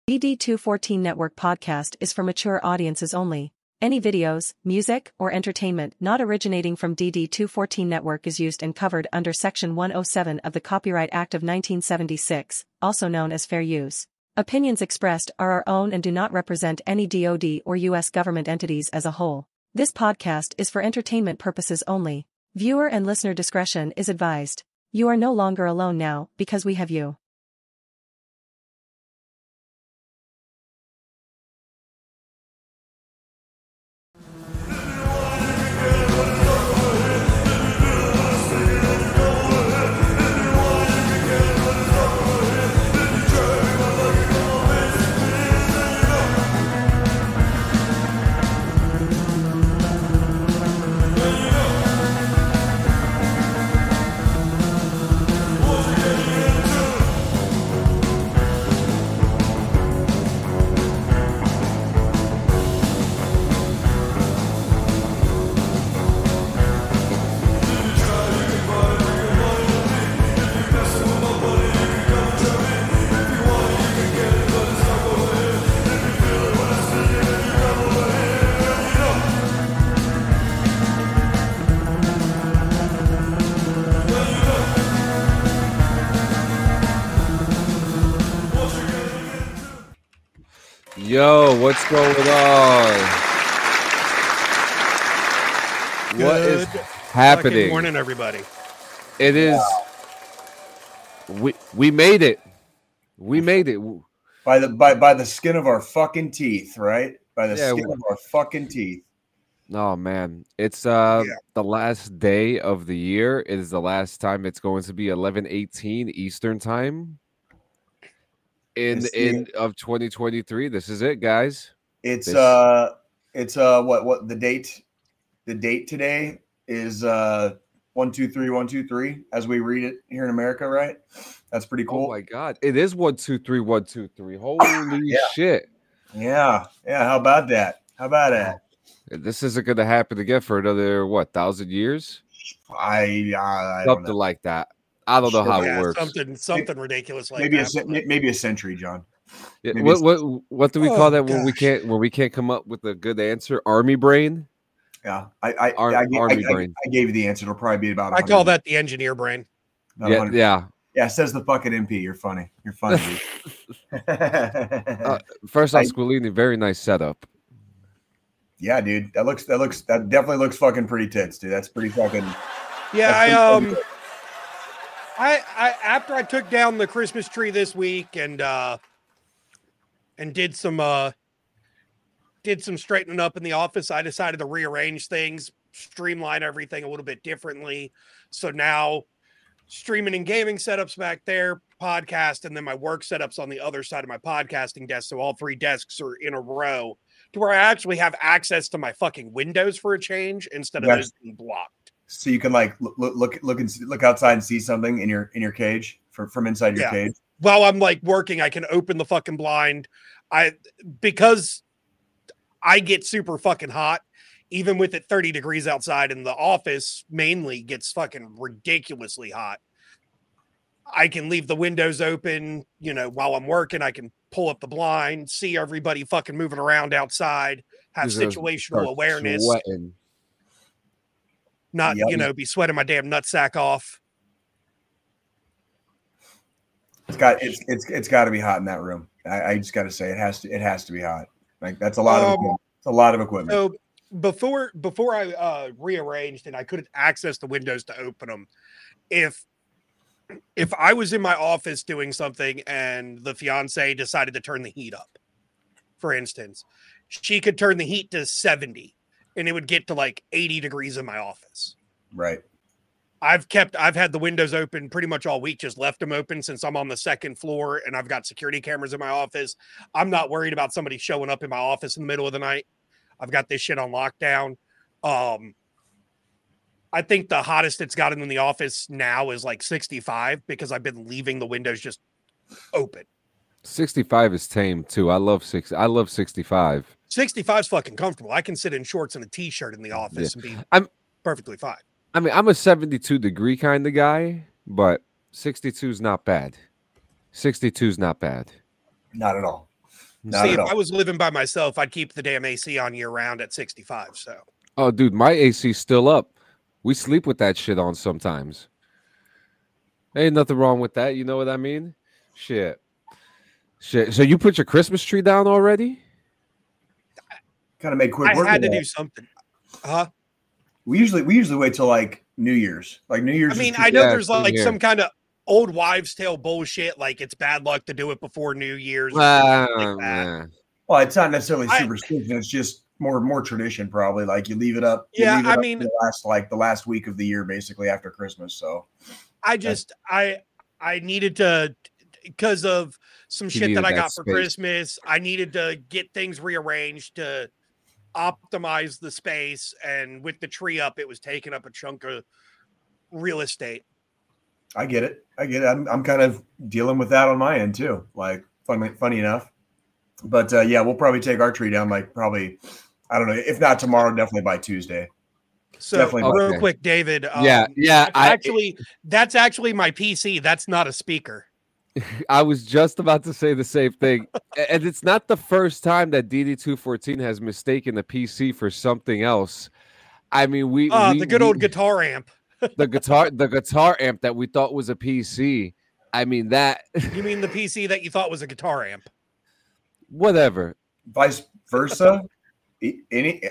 DD214 Network Podcast is for mature audiences only. Any videos, music, or entertainment not originating from DD214 Network is used and covered under Section 107 of the Copyright Act of 1976, also known as fair use. Opinions expressed are our own and do not represent any DoD or U.S. government entities as a whole. This podcast is for entertainment purposes only. Viewer and listener discretion is advised. You are no longer alone now because we have you. Yo, what's going on? What is happening? Good morning, everybody. It is. We made it. We made it by the skin of our fucking teeth, right? By the skin of our fucking teeth. Oh man, it's the last day of the year. It is the last time it's going to be 11:18 Eastern time. In of 2023, this is it, guys. It's what the date? The date today is 123 as we read it here in America, right? That's pretty cool. Oh my god, it is 123. Holy shit! Yeah. How about that? How about that? This isn't going to happen again for another 1,000 years. I something don't know. Like that. I don't know how it works. Something ridiculous like maybe that. Maybe a century, John. Yeah, what do we call that when we can't come up with a good answer? Army brain. Yeah, Army brain. I gave you the answer. It'll probably be about. I call that the engineer brain. Yeah. Says the fucking MP. You're funny. You're funny. Dude. First off, Squilini, very nice setup. Yeah, dude. That definitely looks fucking pretty tits, dude. That's pretty fucking. Yeah, I after I took down the Christmas tree this week and did some straightening up in the office, I decided to rearrange things, streamline everything a little bit differently. So now streaming and gaming setups back there, podcast, and then my work setups on the other side of my podcasting desk. So all three desks are in a row to where I actually have access to my fucking windows for a change instead of those being blocked. So you can like look outside and see something in your cage from inside your cage. While I'm like working, I can open the fucking blind. Because I get super fucking hot, even with it 30 degrees outside, and the office mainly gets fucking ridiculously hot. I can leave the windows open, while I'm working. I can pull up the blind, see everybody fucking moving around outside, have situational awareness. Sweating. Not, be sweating my damn nutsack off. It's got to be hot in that room. I just got to say it has to be hot. Like that's a lot of equipment. It's a lot of equipment. So before I rearranged and I couldn't access the windows to open them, if I was in my office doing something and the fiance decided to turn the heat up, for instance, she could turn the heat to 70. And it would get to like 80 degrees in my office. Right. I've had the windows open pretty much all week, just left them open since I'm on the second floor and I've got security cameras in my office. I'm not worried about somebody showing up in my office in the middle of the night. I've got this shit on lockdown. I think the hottest it's gotten in the office now is like 65 because I've been leaving the windows just open. 65 is tame too. I love 65. 65 is fucking comfortable. I can sit in shorts and a t-shirt in the office and be perfectly fine. I mean, I'm a 72 degree kind of guy, but 62 is not bad. 62 is not bad. Not at all. See, if I was living by myself, I'd keep the damn AC on year round at 65. So. Oh, dude, my AC's still up. We sleep with that shit on sometimes. Ain't nothing wrong with that. You know what I mean? Shit. So you put your Christmas tree down already? Kind of made quick work. I had to do something. We usually wait till like New Year's. Like New Year's. I mean, I know there's like some kind of old wives' tale bullshit, like it's bad luck to do it before New Year's. Like that. Well, it's not necessarily superstition. It's just more tradition, probably. Like you leave it up. I mean, the last week of the year, basically after Christmas. So I needed to, because of some shit that I got for Christmas. I needed to get things rearranged to optimize the space, and with the tree up, it was taking up a chunk of real estate. I get it. I'm kind of dealing with that on my end too. Like funny enough, but yeah, we'll probably take our tree down. Like probably, I don't know, if not tomorrow, definitely by Tuesday. So real quick, David. That's actually my PC. That's not a speaker. I was just about to say the same thing. And it's not the first time that DD214 has mistaken the PC for something else. I mean, the good old guitar amp. the guitar amp that we thought was a PC. I mean that. You mean the PC that you thought was a guitar amp? Whatever. Vice versa.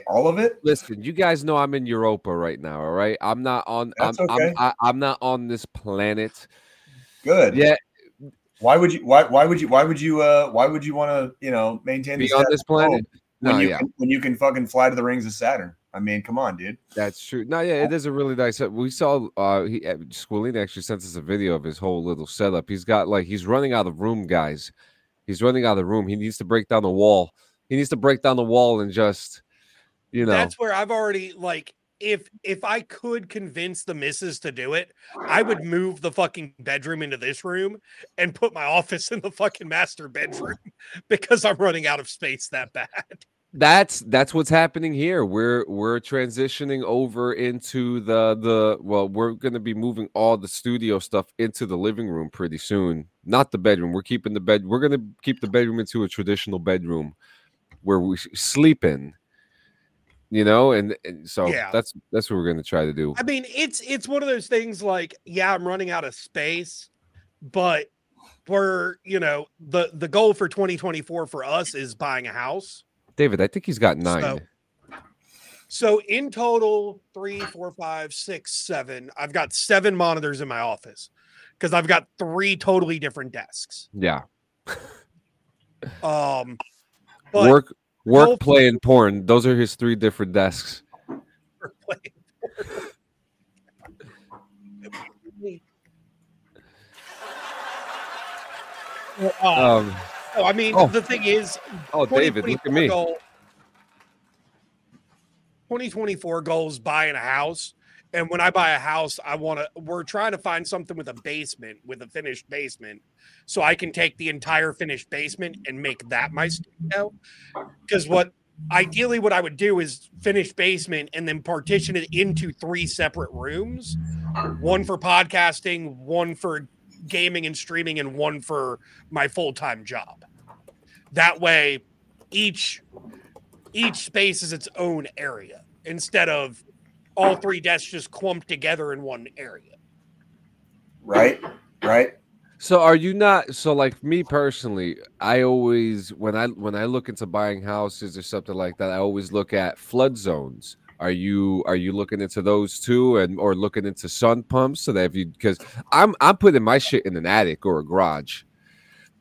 All of it. Listen, you guys know I'm in Europa right now. All right, I'm not on. I'm not on this planet. Good. Yeah. Why would you want to maintain be on this planet when you can fucking fly to the rings of Saturn? I mean, come on, dude. That's true. No, yeah, it is a really nice. We saw Squilene actually sent us a video of his whole little setup. He's running out of room, guys. He's running out of room. He needs to break down the wall. And just, That's where I've already if I could convince the missus to do it, I would move the fucking bedroom into this room and put my office in the fucking master bedroom because I'm running out of space that bad. That's what's happening here. We're transitioning over into we're going to be moving all the studio stuff into the living room pretty soon. Not the bedroom. We're going to keep the bedroom into a traditional bedroom where we sleep in. And so that's what we're going to try to do. I mean, it's one of those things like, I'm running out of space, but we're, the goal for 2024 for us is buying a house. David, I think he's got 9. So in total, 3, 4, 5, 6, 7, I've got 7 monitors in my office because I've got 3 totally different desks. Yeah. But Work, play, and porn. Those are his 3 different desks. Work, play, and porn. I mean, the thing is... Oh, David, look at me. 2024 goals, buying a house. And when I buy a house, we're trying to find something with a basement, with a finished basement, so I can take the entire finished basement and make that my studio. Because ideally what I would do is finish basement and then partition it into 3 separate rooms, one for podcasting, one for gaming and streaming, and one for my full-time job. That way each space is its own area instead of all 3 desks just clumped together in one area. Right. So are you not? So like me personally, I always when I look into buying houses or something like that, I always look at flood zones. Are you looking into those too, or looking into sun pumps so that because I'm putting my shit in an attic or a garage.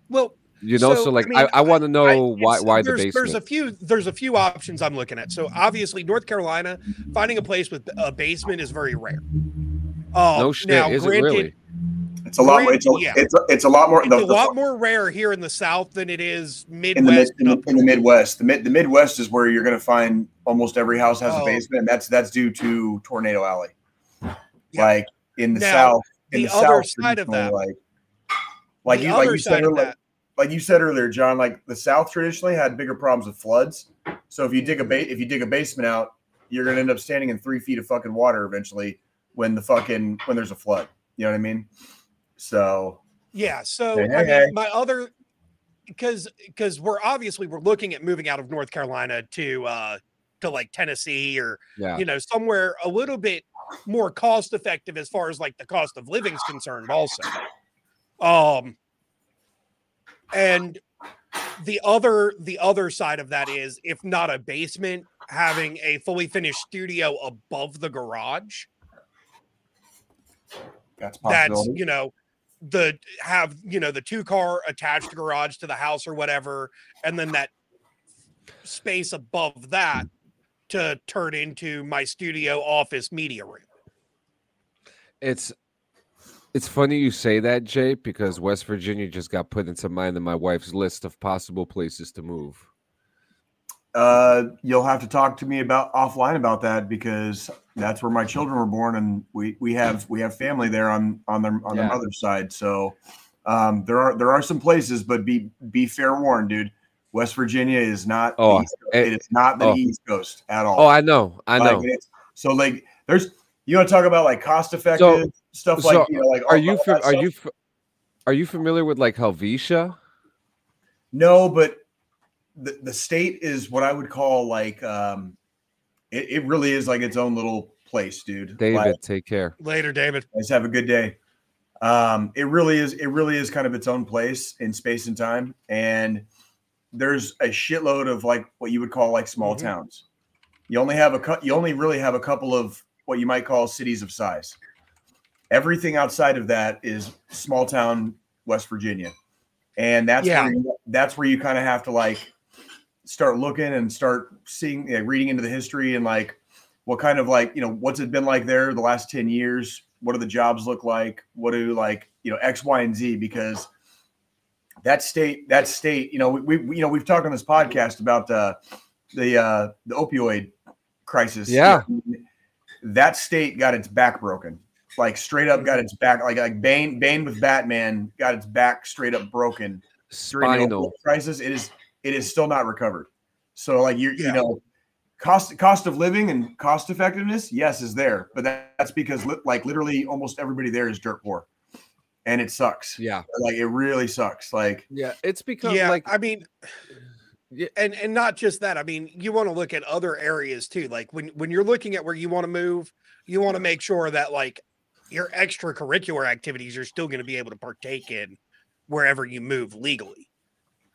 Well, I want to know why the basement. There's a few options I'm looking at. So obviously, North Carolina, finding a place with a basement is very rare. No shit, now, is granted, it really? It's a lot more. It's a lot more. It's a lot more rare here in the South than it is Midwest. In the Midwest, the Midwest is where you're going to find almost every house has a basement, and that's due to Tornado Alley. Yeah. Like in the South, the other side of that, like you said earlier, John, like the South traditionally had bigger problems with floods. So if you dig a basement out, you're going to end up standing in 3 feet of fucking water eventually when there's a flood. You know what I mean? So yeah. So my because we're looking at moving out of North Carolina to like Tennessee or somewhere a little bit more cost effective as far as like the cost of living is concerned also. And the other side of that is, if not a basement, having a fully finished studio above the garage. That's possible. That's, the 2-car attached garage to the house or whatever, and then that space above that to turn into my studio, office, media room. It's funny you say that, Jay, because West Virginia just got put into mine and my wife's list of possible places to move. You'll have to talk to me offline about that, because that's where my children were born, and we have family there on their mother's side. So there are some places, but be fair warned, dude. West Virginia is not. It is not the East Coast at all. Oh, I know. So like, you want to talk about like cost effective stuff, like are you familiar with like Helvetia? No, but the state is what I would call like it really is like its own little place, dude. David, take care. Later, David. Let's have a good day. It really is kind of its own place in space and time, and there's a shitload of like what you would call like small towns. You only really have a couple of what you might call cities of size. Everything outside of that is small town West Virginia, and that's where you kind of have to like start looking and start seeing, reading into the history and like what kind of like, what's it been like there the last 10 years? What do the jobs look like? What do like, X, Y, and Z, because that state, we've talked on this podcast about the opioid crisis. Yeah. That state got its back broken, like straight up got its back, like Bane with Batman got its back straight up broken. During the opioid crisis. It is still not recovered. So like cost of living and cost effectiveness, yes, is there, but that's because like literally almost everybody there is dirt poor, and it sucks. Yeah, like it really sucks. Like it's become like, I mean, and not just that. I mean, you want to look at other areas too. Like when you're looking at where you want to move, you want to make sure that like your extracurricular activities you're still going to be able to partake in wherever you move legally.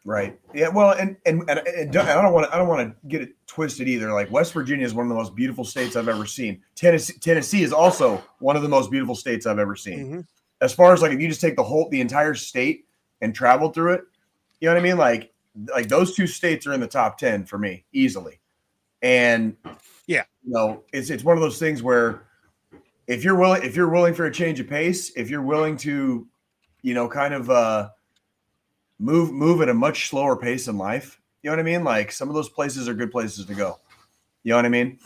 Right. Yeah. Well, and I don't want to get it twisted either. Like West Virginia is one of the most beautiful states I've ever seen. Tennessee is also one of the most beautiful states I've ever seen. Mm-hmm. As far as like, if you just take the entire state and travel through it, you know what I mean? Like those two states are in the top 10 for me easily. And it's one of those things where if you're willing for a change of pace, if you're willing to, kind of, move at a much slower pace in life. You know what I mean? Like some of those places are good places to go. You know what I mean?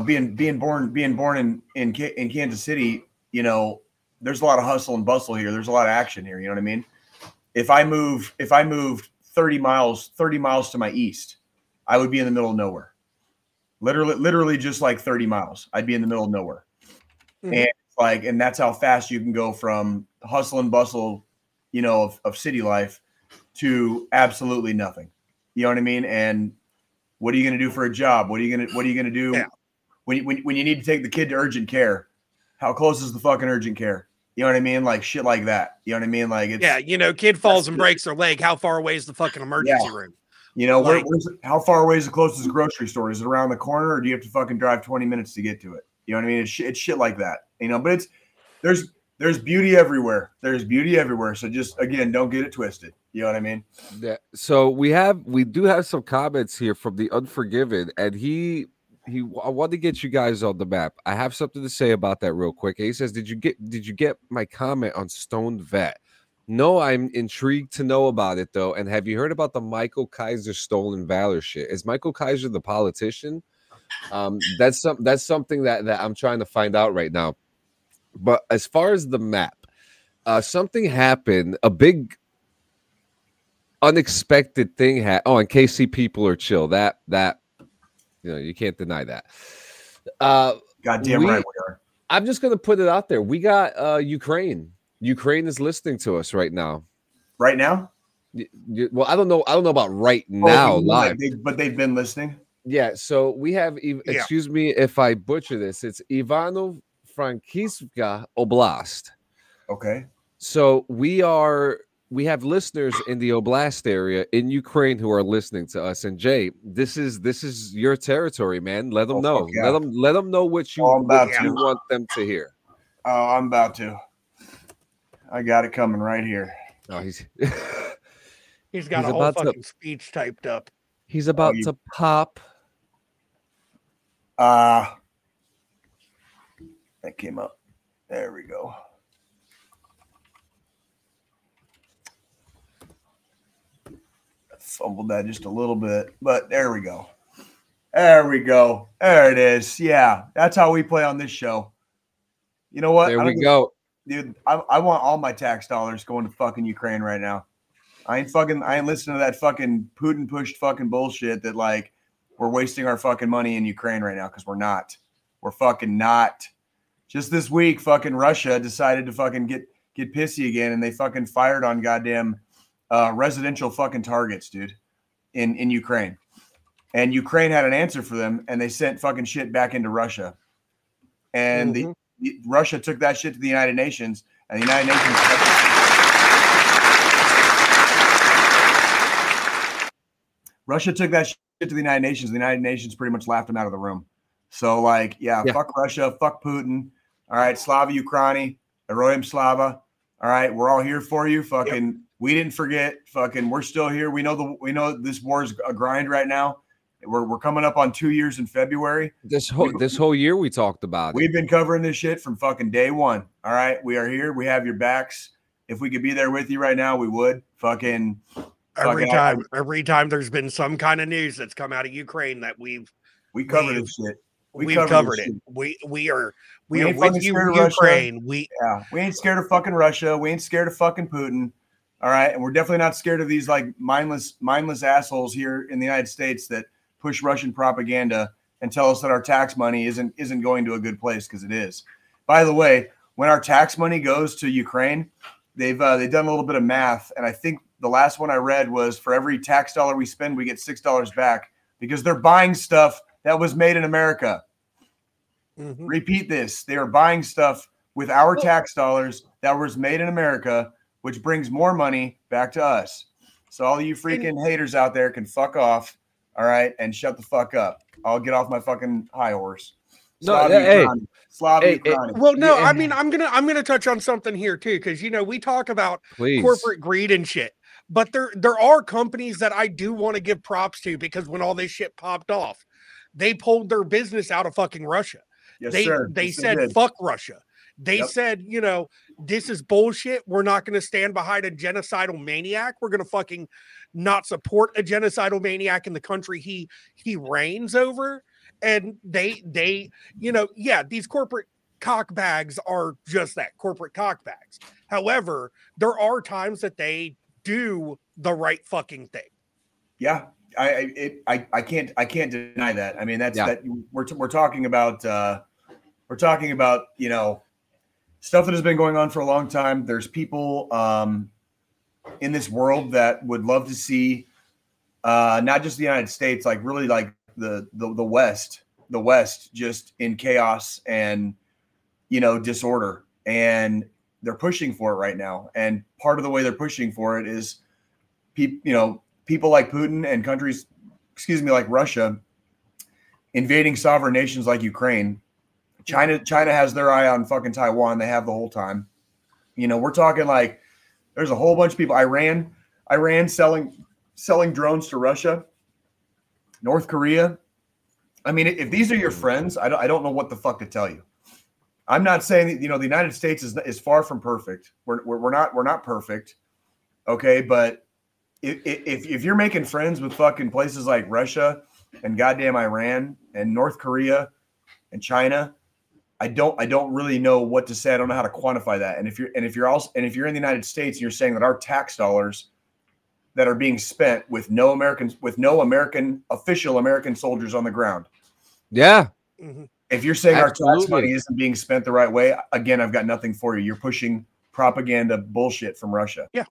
Being born in Kansas City, there's a lot of hustle and bustle here. There's a lot of action here. You know what I mean? If I moved 30 miles to my east, I would be in the middle of nowhere. Literally just like 30 miles. I'd be in the middle of nowhere. Mm-hmm. And that's how fast you can go from hustle and bustle, of city life to absolutely nothing. You know what I mean? And what are you going to do for a job? What are you going to do when you need to take the kid to urgent care? How close is the fucking urgent care? You know what I mean? Like shit like that. You know what I mean? Like kid falls and breaks their leg. How far away is the fucking emergency room? How far away is the closest grocery store? Is it around the corner, or do you have to fucking drive 20 minutes to get to it? You know what I mean? It's shit like that. But there's beauty everywhere. There's beauty everywhere. So just, again, don't get it twisted. You know what I mean? Yeah. So we do have some comments here from the Unforgiven, and I want to get you guys on the map. I have something to say about that real quick. He says, did you get my comment on Stoned Vet? No, I'm intrigued to know about it though. And have you heard about the Michael Kaiser stolen valor shit? Is Michael Kaiser the politician? That's something that I'm trying to find out right now. But as far as the map, something happened, a big unexpected thing happened. Oh, and KC people are chill. That you can't deny that. Goddamn right we are. I'm just gonna put it out there. We got Ukraine. Ukraine is listening to us right now. Right now? Well, I don't know about right now live, but they've been listening. Yeah, so we have, excuse me if I butcher this, it's Ivano-Frankivska Oblast. Okay. So we have listeners in the Oblast area in Ukraine who are listening to us. And Jay, this is your territory, man. Let them know. Yeah. Let them know what you want them to hear. Oh, I'm about to. I got it coming right here. Oh, he's got a whole fucking speech typed up. He's about to pop. That came up. There we go. I fumbled that just a little bit, but there we go. There it is. Yeah, that's how we play on this show. You know what? There we go. Dude, I want all my tax dollars going to fucking Ukraine right now. I ain't listening to that fucking Putin pushed fucking bullshit that like we're wasting our fucking money in Ukraine right now, because we're not. We're fucking not. Just this week, fucking Russia decided to fucking get pissy again, and they fucking fired on goddamn residential fucking targets, dude, in Ukraine. And Ukraine had an answer for them, and they sent fucking shit back into Russia. And Russia took that shit to the United Nations, and the United Nations. Russia took that shit to the United Nations. The United Nations pretty much laughed them out of the room. So, like, yeah. Fuck Russia, fuck Putin. All right, Slava Ukraini, Heroyam Slava. All right, we're all here for you. Fucking, we didn't forget. Fucking, we're still here. We know this war is a grind right now. We're coming up on 2 years in February. This whole year we talked about it. We've been covering this shit from fucking day one. All right, we are here. We have your backs. If we could be there with you right now, we would. Fucking. Every time there's been some kind of news that's come out of Ukraine that we cover this shit. We've covered it. We are with you, Ukraine. We ain't scared of fucking Russia. We ain't scared of fucking Putin. All right, and we're definitely not scared of these like mindless assholes here in the United States that push Russian propaganda and tell us that our tax money isn't going to a good place, because it is. By the way, when our tax money goes to Ukraine, they've done a little bit of math, and I think the last one I read was for every tax dollar we spend, we get $6 back, because they're buying stuff that was made in America. Mm-hmm. Repeat this. They are buying stuff with our tax dollars that was made in America, which brings more money back to us. So all you freaking haters out there can fuck off, all right, and shut the fuck up. I'll get off my fucking high horse. Well, no, I mean, I'm gonna touch on something here too, because we talk about corporate greed and shit. But there are companies that I do want to give props to, because when all this shit popped off, they pulled their business out of fucking Russia. Yes, they said, fuck Russia. They said, this is bullshit. We're not going to stand behind a genocidal maniac. We're going to fucking not support a genocidal maniac in the country he reigns over. And they these corporate cockbags are just that, corporate cockbags. However, there are times that they do the right fucking thing. Yeah, I can't deny that. I mean, that we're talking about stuff that has been going on for a long time. There's people in this world that would love to see not just the United States, like really like the West just in chaos and disorder, and they're pushing for it right now. And part of the way they're pushing for it is people like Putin and countries, like Russia, invading sovereign nations like Ukraine. China has their eye on fucking Taiwan. They have the whole time. We're talking like there's a whole bunch of people. Iran selling drones to Russia, North Korea. I mean, if these are your friends, I don't know what the fuck to tell you. I'm not saying that, the United States is far from perfect. We're not perfect. Okay. But if you're making friends with fucking places like Russia and goddamn Iran and North Korea and China, I don't really know what to say. I don't know how to quantify that. And if you're in the United States and you're saying that our tax dollars that are being spent with no official American soldiers on the ground. Yeah. Mm-hmm. If you're saying our tax money isn't being spent the right way, again, I've got nothing for you. You're pushing propaganda bullshit from Russia. Yeah.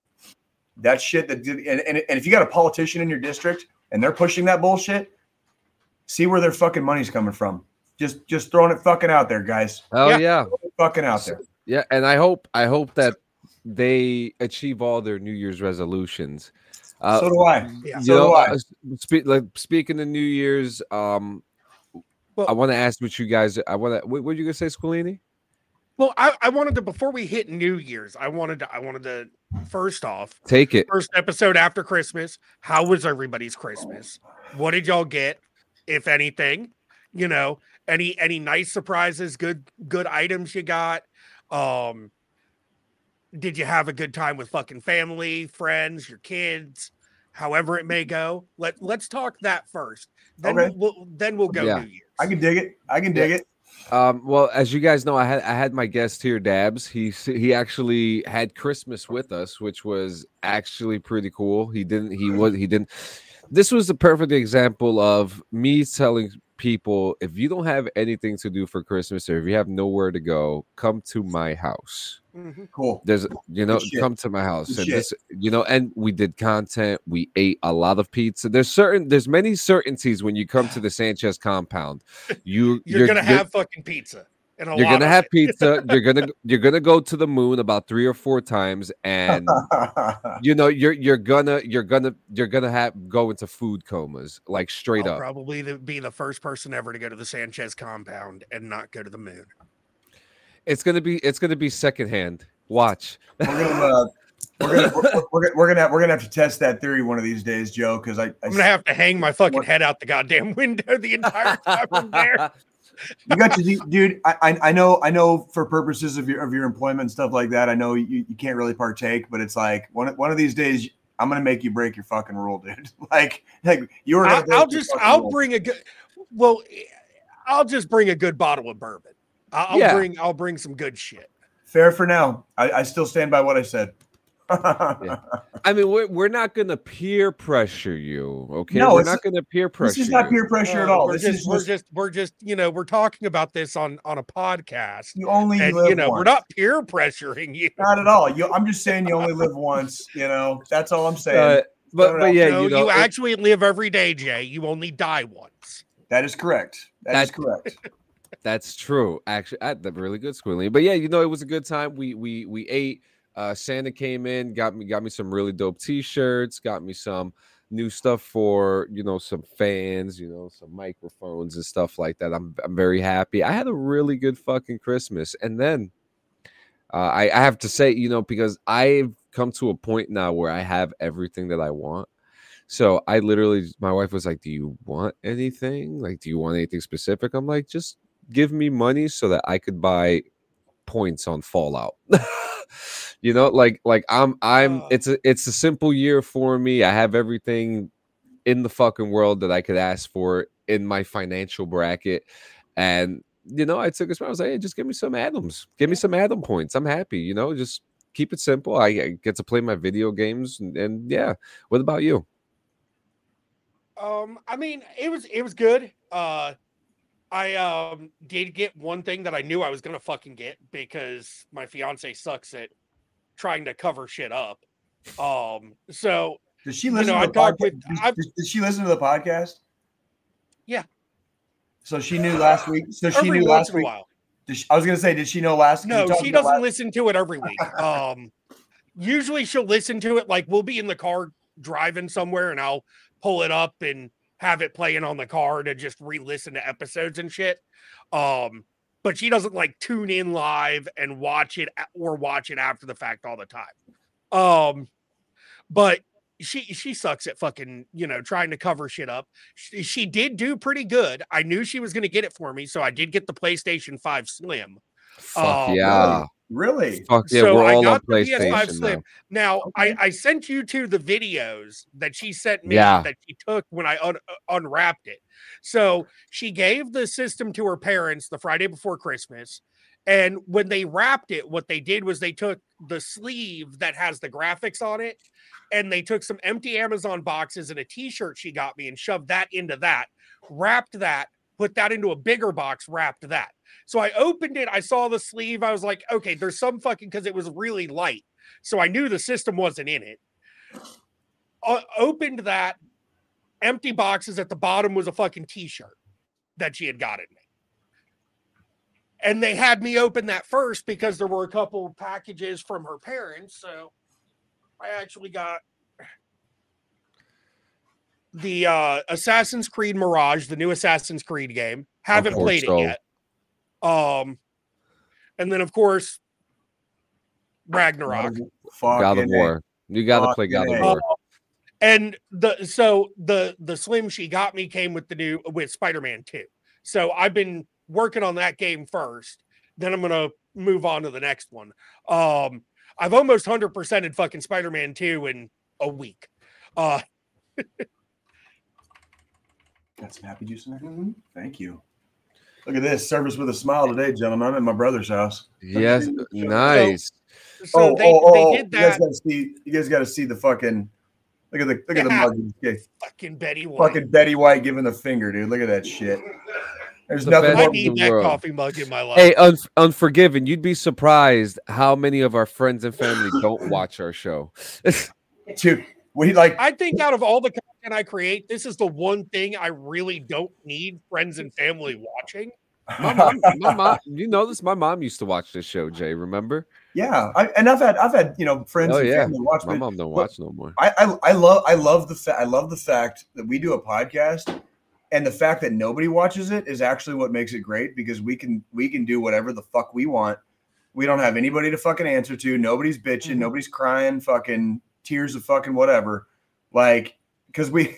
that shit that did, and if you got a politician in your district and they're pushing that bullshit, see where their fucking money's coming from. Just throwing it fucking out there, guys. Oh yeah. Fucking out there. Yeah, and I hope that they achieve all their New Year's resolutions. So do I. Yeah. So do I. Speaking of New Year's, I want to ask what you guys. What were you gonna say, Squilini? Well, I wanted to, before we hit New Year's, I wanted to first off take it. First episode after Christmas. How was everybody's Christmas? What did y'all get, if anything? You know, any nice surprises, good items you got? Did you have a good time with fucking family, friends, your kids, however it may go? Let's talk that first. Then we'll go New Year's. I can dig it. Well, as you guys know, I had my guest here, Dabs. He actually had Christmas with us, which was actually pretty cool. He didn't. This was a perfect example of me telling people, if you don't have anything to do for Christmas or if you have nowhere to go, come to my house. Mm-hmm. Cool. There's, come to my house. And this, and we did content. We ate a lot of pizza. There's many certainties when you come to the Sanchez compound. You're gonna have fucking pizza. You're gonna have pizza. You're gonna go to the moon about 3 or 4 times, and you're gonna go into food comas, like straight up. Probably be the first person ever to go to the Sanchez compound and not go to the moon. It's gonna be secondhand. Watch. We're gonna have to test that theory one of these days, Joe. Because I'm gonna have to hang my fucking head out the goddamn window the entire time I'm there. You got to, dude. I know for purposes of your employment and stuff like that, I know you can't really partake, but it's like one of these days I'm gonna make you break your fucking rule, dude. like you're. I'll just bring a good bottle of bourbon. I'll bring some good shit. Fair for now. I still stand by what I said. Yeah. I mean, we're not gonna peer pressure you, okay? No, we're not gonna peer pressure. This is not peer pressure at all. We're just we're talking about this on a podcast. You only live once. We're not peer pressuring you. Not at all. I'm just saying you only live once. That's all I'm saying. But yeah, you actually live every day, Jay. You only die once. That is correct. That's correct. That's true. Actually, that's really good, Squilly. But yeah, it was a good time. We ate. Santa came in, got me some really dope t-shirts, got me some new stuff for some fans, some microphones and stuff like that. I'm very happy. I had a really good fucking Christmas. And then I have to say, because I've come to a point now where I have everything that I want. So my wife was like, do you want anything? Like, do you want anything specific? I'm like, just give me money so that I could buy points on Fallout. It's a simple year for me. I have everything in the fucking world that I could ask for in my financial bracket. And I took a smile. I was like, hey, just give me some Adams. Give me some Adam points. I'm happy, just keep it simple. I get to play my video games and yeah. What about you? I mean, it was good. I did get one thing that I knew I was gonna fucking get because my fiance sucks at trying to cover shit up. So does she listen to the podcast? Did she listen to the podcast? Yeah. So she knew last week. So she knew last week. I was gonna say, did she know last week? No, she doesn't listen to it every week. Usually she'll listen to it like we'll be in the car driving somewhere and I'll pull it up and have it playing on the car to just re-listen to episodes and shit. But she doesn't like tune in live and watch it after the fact all the time. But she sucks at fucking, trying to cover shit up. She did do pretty good. I knew she was going to get it for me. So I did get the PlayStation 5 Slim. Fuck yeah. Really? Fuck yeah, so we're all I got on the PS5 PlayStation Slim. Now, Okay. I sent you to the videos that she sent me Yeah. that she took when I unwrapped it. So she gave the system to her parents the Friday before Christmas. And when they wrapped it, what they did was they took the sleeve that has the graphics on it, and they took some empty Amazon boxes and a t-shirt she got me and shoved that into that, wrapped that, put that into a bigger box, wrapped that. So I opened it. I saw the sleeve. I was like, okay, there's some fucking, because it was really light. So I knew the system wasn't in it. Opened that, empty boxes. At the bottom was a fucking t-shirt that she had gotten me. And they had me open that first because there were a couple packages from her parents. So I actually got the Assassin's Creed Mirage, the new Assassin's Creed game. Haven't played it yet. And then, of course, Ragnarok. God of War. You got to play God of War. And the Slim she got me came with with Spider-Man 2. So I've been working on that game first. Then I'm gonna move on to the next one. I've almost 100%ed fucking Spider-Man 2 in a week. Got some happy juice in there. Mm-hmm. Thank you. Look at this service with a smile today, gentlemen. I'm at my brother's house. Yes, nice. So they did that. You guys got to see the fucking. Look at the mug. Fucking Betty White. Fucking Betty White giving the finger, dude. Look at that shit. There's nothing. I need that coffee mug in my life. Hey, Unforgiven. You'd be surprised how many of our friends and family don't watch our show. Dude, I think out of all the content I create, this is the one thing I really don't need friends and family watching. My mom, you know this. My mom used to watch this show, Jay. Remember? Yeah, I've had friends and family watch. My mom don't watch no more. I love the fact that we do a podcast, and the fact that nobody watches it is actually what makes it great, because we can do whatever the fuck we want. We don't have anybody to fucking answer to. Nobody's bitching. Mm-hmm. Nobody's crying. Fucking tears of fucking whatever. Like, because we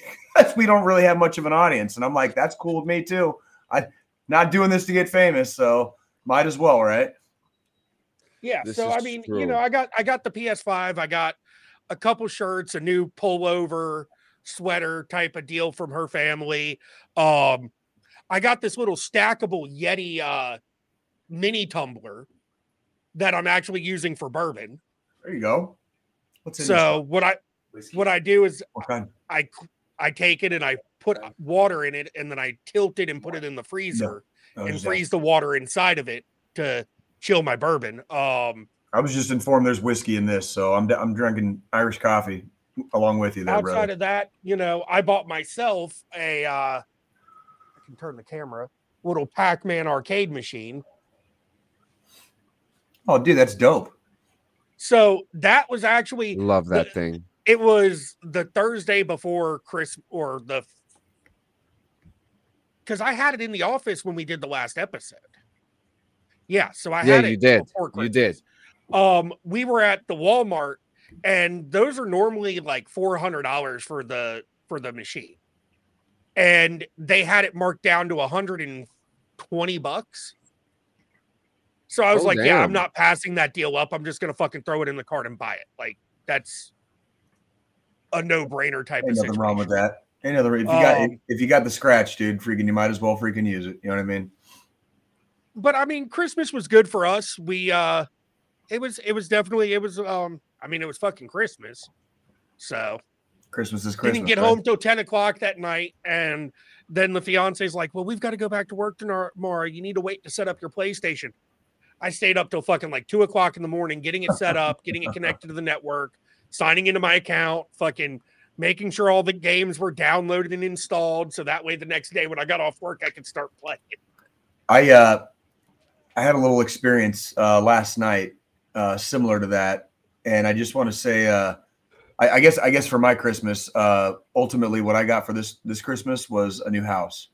don't really have much of an audience, and I'm like, that's cool with me too. I'm not doing this to get famous, so might as well, right? Yeah. So I mean, true. I got the PS5. I got a couple shirts, a new pullover, sweater type of deal from her family. I got this little stackable Yeti mini tumbler that I'm actually using for bourbon. There you go. So what I do is I take it and I put water in it, and then I tilt it and put it in the freezer and freeze the water inside of it to chill my bourbon. I was just informed there's whiskey in this, so I'm drinking Irish coffee along with you there, outside brother. Of that, I bought myself a I can turn the camera, little Pac-Man arcade machine. Oh, dude, that's dope. So that was actually love that thing. It was the Thursday before Christmas, because I had it in the office when we did the last episode. Yeah, so I had it. You did. You did. We were at the Walmart, and those are normally like $400 for the machine, and they had it marked down to $120. So I was like, damn. Yeah, I'm not passing that deal up. I'm just gonna fucking throw it in the cart and buy it. Like, that's a no-brainer type of situation. Nothing wrong with that. If you got the scratch, dude, freaking, you might as well freaking use it. You know what I mean? But I mean, Christmas was good for us. We it was fucking Christmas. So Christmas is Christmas. Didn't get home till 10 o'clock that night, and then the fiance's like, well, we've got to go back to work tomorrow. You need to wait to set up your PlayStation. I stayed up till fucking like 2 o'clock in the morning, getting it set up, getting it connected to the network, signing into my account, fucking making sure all the games were downloaded and installed. So that way the next day when I got off work, I could start playing. I had a little experience last night similar to that. And I just want to say, I guess for my Christmas, ultimately what I got for this Christmas was a new house.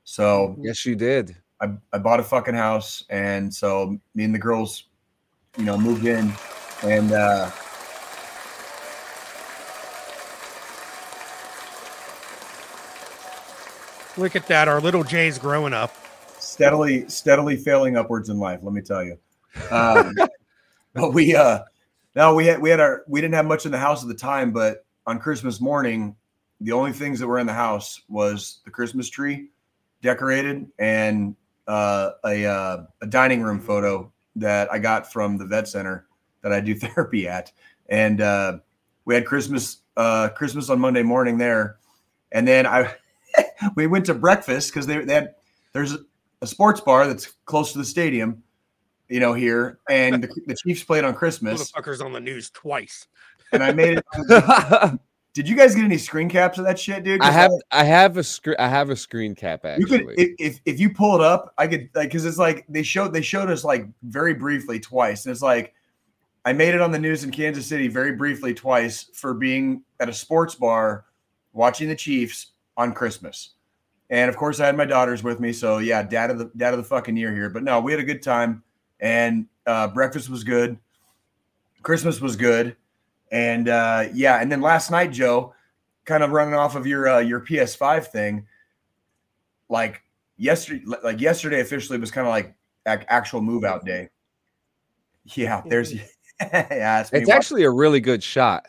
So yes, you did. I bought a fucking house, and so me and the girls, moved in, and look at that, our little Jay's growing up, steadily failing upwards in life. Let me tell you. But we didn't have much in the house at the time, but on Christmas morning, the only things that were in the house was the Christmas tree decorated and a dining room photo that I got from the vet center that I do therapy at. And we had Christmas on Monday morning there. And then we went to breakfast because there's a sports bar that's close to the stadium, here. And the Chiefs played on Christmas. Motherfuckers on the news twice. and I made it. Did you guys get any screen caps of that shit, dude? I have a screen cap actually. You could, if you pull it up, I could, like, because it's like they showed us like very briefly twice, and it's like I made it on the news in Kansas City very briefly twice for being at a sports bar watching the Chiefs on Christmas. And of course I had my daughters with me. So yeah, dad of the fucking year here. But no, we had a good time, and breakfast was good. Christmas was good. And yeah. And then last night, Joe, kind of running off of your PS5 thing, like yesterday officially was kind of like actual move out day. Yeah. There's, yeah, it's actually a really good shot.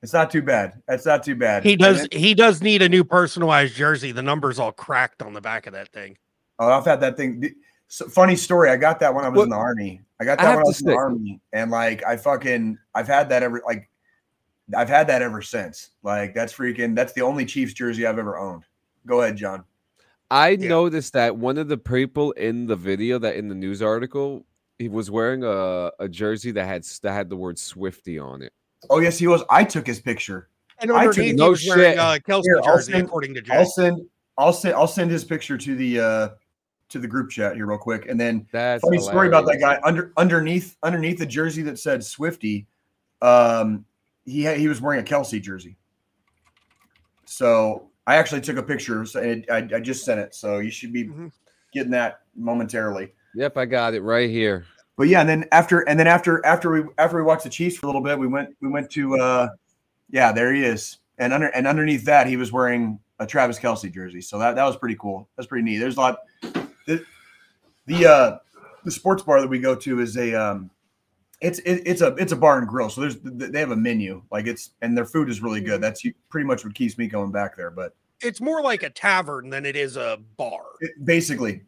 It's not too bad. That's not too bad. He does need a new personalized jersey. The number's all cracked on the back of that thing. Oh, I've had that thing. So, funny story. I got that when I was in the Army. And like I've had that ever since. Like that's the only Chiefs jersey I've ever owned. Go ahead, John. I noticed that one of the people in the video, that in the news article, he was wearing a jersey that had the word Swifty on it. Oh yes, he was. I took his picture. And underneath, he was wearing Kelsey jersey, according to Jay. I'll send his picture to the group chat here real quick. And then that's funny story about that guy underneath the jersey that said Swifty, he was wearing a Kelsey jersey. So I actually took a picture, and I just sent it. So you should be getting that momentarily. Yep, I got it right here. But yeah, and then after we watched the Chiefs for a little bit, we went to yeah, there he is. And underneath that, he was wearing a Travis Kelce jersey. So that was pretty cool. That's pretty neat. There's a lot. The sports bar that we go to is it's a bar and grill. So they have a menu, and their food is really good. That's pretty much what keeps me going back there. But it's more like a tavern than it is a bar, basically.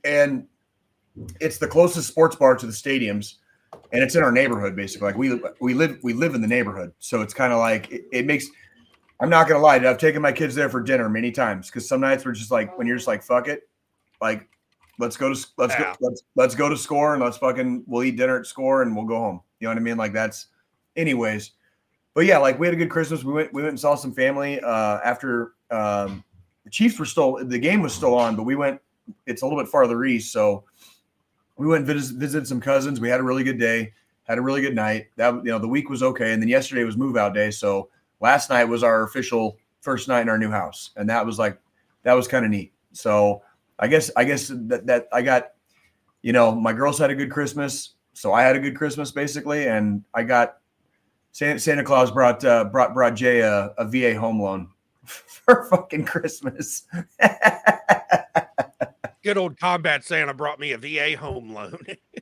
And it's the closest sports bar to the stadiums, and it's in our neighborhood. Basically, like we live in the neighborhood, so it's kind of like it makes. I'm not gonna lie, I've taken my kids there for dinner many times, because some nights we're just like, when you're just like, fuck it, like let's go to Score, and we'll eat dinner at Score and we'll go home. You know what I mean? Like that's, anyways. But yeah, like we had a good Christmas. We went and saw some family after the Chiefs the game was still on, but we went. It's a little bit farther east, so. We went and visited some cousins. We had a really good day, had a really good night. The week was okay. And then yesterday was move out day. So last night was our official first night in our new house. And that was kind of neat. So I guess that I got, my girls had a good Christmas. So I had a good Christmas basically. And I got Santa Claus brought Jay a VA home loan for fucking Christmas. Good old Combat Santa brought me a VA home loan.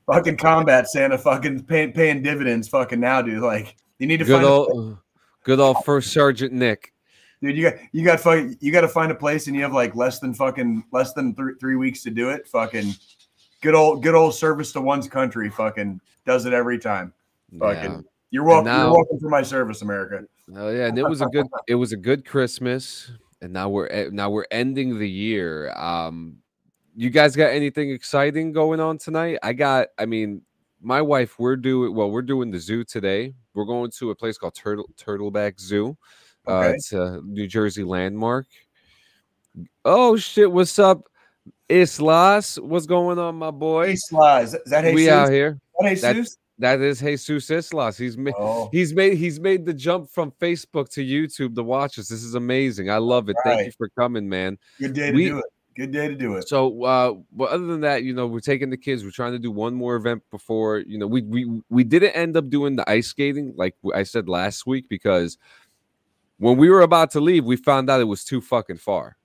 Fucking Combat Santa fucking paying dividends fucking now, dude. Like you need to good old First Sergeant Nick. Dude, you got to find a place, and you have like less than 3 weeks to do it. Fucking good old service to one's country fucking does it every time. Fucking you're welcome for my service, America. Oh yeah, and it was a good Christmas, and now we're ending the year. You guys got anything exciting going on tonight? My wife, we're doing the zoo today. We're going to a place called Turtleback Zoo. Okay. It's a New Jersey landmark. Oh shit, what's up, Islas? What's going on, my boy? Islas, is that Jesus? We out here. That is Jesus Islas. He's made the jump from Facebook to YouTube to watch us. This is amazing. I love it. Right. Thank you for coming, man. Good day to do it. Good day to do it. So, but other than that, we're taking the kids. We're trying to do one more event before, we didn't end up doing the ice skating like I said last week, because when we were about to leave, we found out it was too fucking far.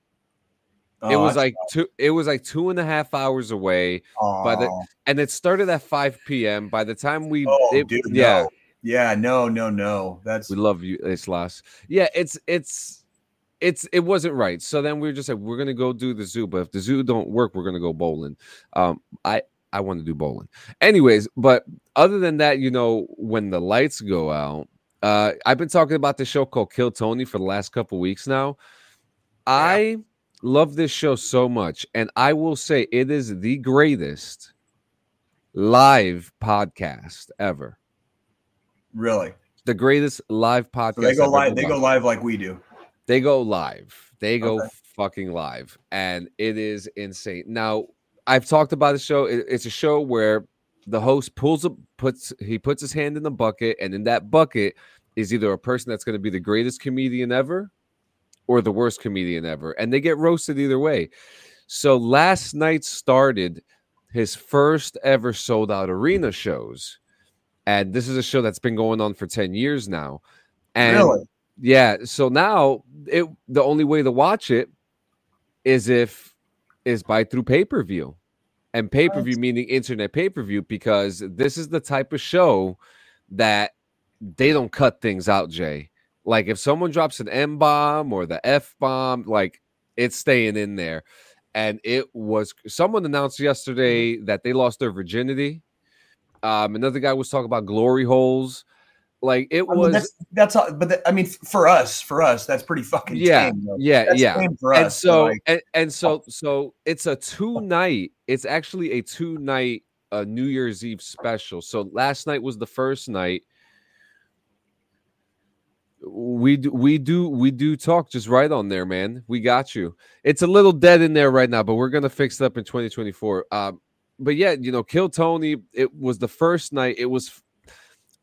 It was like 2.5 hours away. And it started at 5 p.m. By the time we, no. That's, we love you, Islas. Yeah, it wasn't right. So then we were just like, we're gonna go do the zoo, but if the zoo don't work, we're gonna go bowling. I want to do bowling, anyways. But other than that, when the lights go out, I've been talking about this show called Kill Tony for the last couple weeks now. I love this show so much, and I will say it is the greatest live podcast ever. Really? The greatest live podcast. So they go live. They go live like we do. They go live. They go fucking live, and it is insane. Now, I've talked about the show. It's a show where the host puts his hand in the bucket, and in that bucket is either a person that's going to be the greatest comedian ever or the worst comedian ever, and they get roasted either way. So last night started his first ever sold out arena shows. And this is a show that's been going on for 10 years now. And really? Yeah. So now the only way to watch it is by through pay-per-view. And pay-per-view meaning internet pay-per-view, because this is the type of show that they don't cut things out, Jay. Like if someone drops an M-bomb or the F-bomb, like it's staying in there. And someone announced yesterday that they lost their virginity. Another guy was talking about glory holes. Like that's all, but I mean, for us, that's pretty fucking tame, though. That's tame for us. And so it's a 2-night. It's actually a 2-night New Year's Eve special. So last night was the first night. We do talk just right on there, man. We got you. It's a little dead in there right now, but we're gonna fix it up in 2024. But yeah, Kill Tony. It was the first night. It was,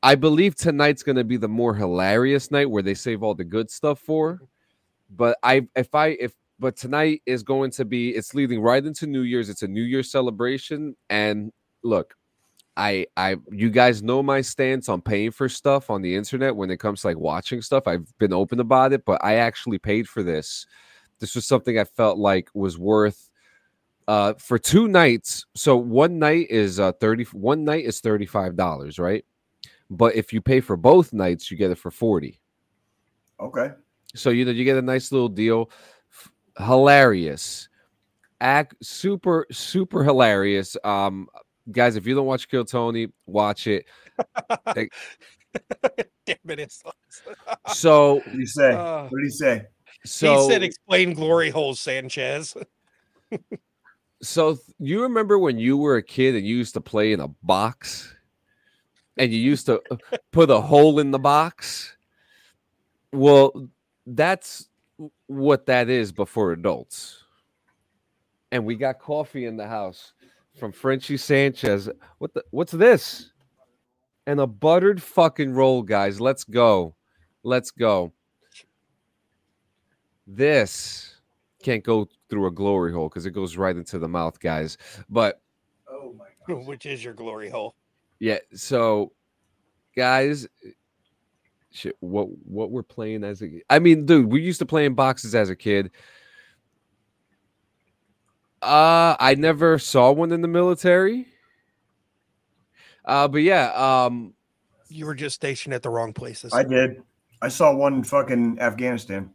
I believe tonight's gonna be the more hilarious night where they save all the good stuff for. But but tonight is going to be. It's leading right into New Year's. It's a New Year's celebration. And look, you guys know my stance on paying for stuff on the internet when it comes to like watching stuff. I've been open about it, but I actually paid for this. This was something I felt like was worth for 2 nights. So one night is $35, right? But if you pay for both nights, you get it for $40. Okay. So you get a nice little deal. Hilarious. Super hilarious. Guys, if you don't watch Kill Tony, watch it. Damn it, it's so what did he say? What did he say? So he said, "Explain glory holes, Sanchez." So you remember when you were a kid and you used to play in a box, and you used to put a hole in the box? Well, that's what that is, but for adults. And we got coffee in the house from Frenchie Sanchez. What's this? And a buttered fucking roll, guys. Let's go. This can't go through a glory hole because it goes right into the mouth, guys. But oh my God, which is your glory hole? Yeah. So, guys, shit, what we're playing as I mean, dude, we used to play in boxes as a kid. I never saw one in the military. But yeah, you were just stationed at the wrong places. I did. I saw one in fucking Afghanistan.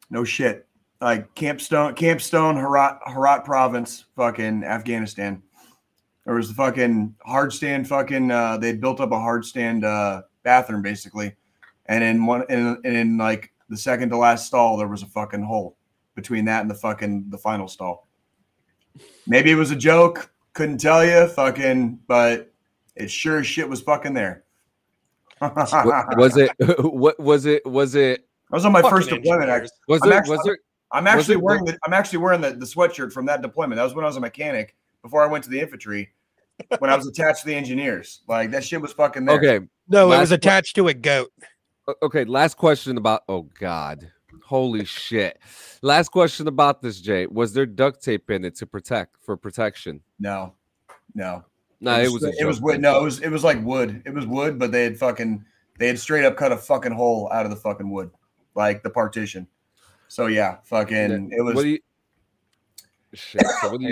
No shit. Like Camp Stone, Herat province, fucking Afghanistan. There was the fucking hard stand, they'd built up a hard stand bathroom basically. And in like the second to last stall, there was a fucking hole between that and the final stall. Maybe it was a joke, couldn't tell you, but it sure as shit was fucking there. Was it? I was on my first deployment. I'm actually wearing the sweatshirt from that deployment. That was when I was a mechanic before I went to the infantry. When I was attached to the engineers, like that shit was fucking there. Okay, no, it was attached to a goat. Okay, last question about. Oh God. Holy shit. Last question about this, Jay. Was there duct tape in it for protection? No. It was wood. No, it was like wood. It was wood, but they had straight up cut a fucking hole out of the fucking wood, like the partition. So yeah, fucking it was. It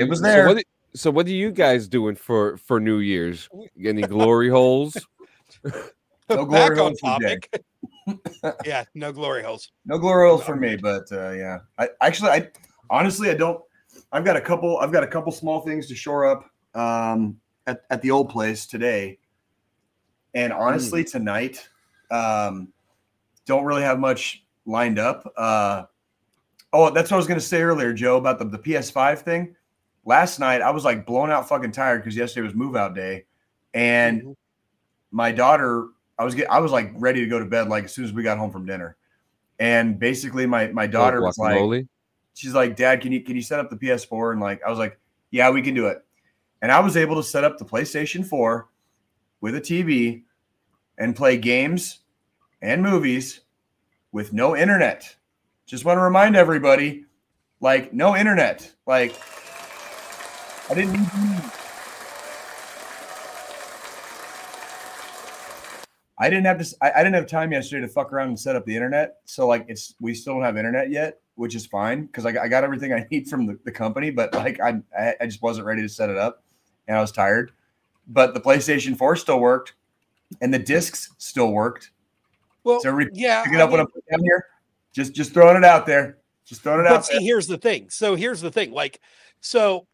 was there. So what are you guys doing for New Year's? Any glory holes? No glory holes for Jay. Yeah, no glory holes. No glory holes for me, but yeah. I honestly don't. I've got a couple small things to shore up at the old place today. And honestly, tonight, don't really have much lined up. Oh, that's what I was gonna say earlier, Joe, about the PS5 thing. Last night I was like blown out fucking tired because yesterday was move out day, and my daughter I was like ready to go to bed like as soon as we got home from dinner. And basically my daughter was like, she's like, Dad, can you set up the PS4? And like, I was like, yeah, we can do it. And I was able to set up the PlayStation 4 with a TV and play games and movies with no internet. Just want to remind everybody, like, no internet. Like, I didn't need to. I didn't have time yesterday to fuck around and set up the internet. So like we still don't have internet yet, which is fine because I got everything I need from the company, but like I just wasn't ready to set it up and I was tired. But the PlayStation 4 still worked and the discs still worked. Well, so yeah, pick it up when I put it down here. Just throwing it out there. Just throwing it out there. But see, here's the thing. Like, so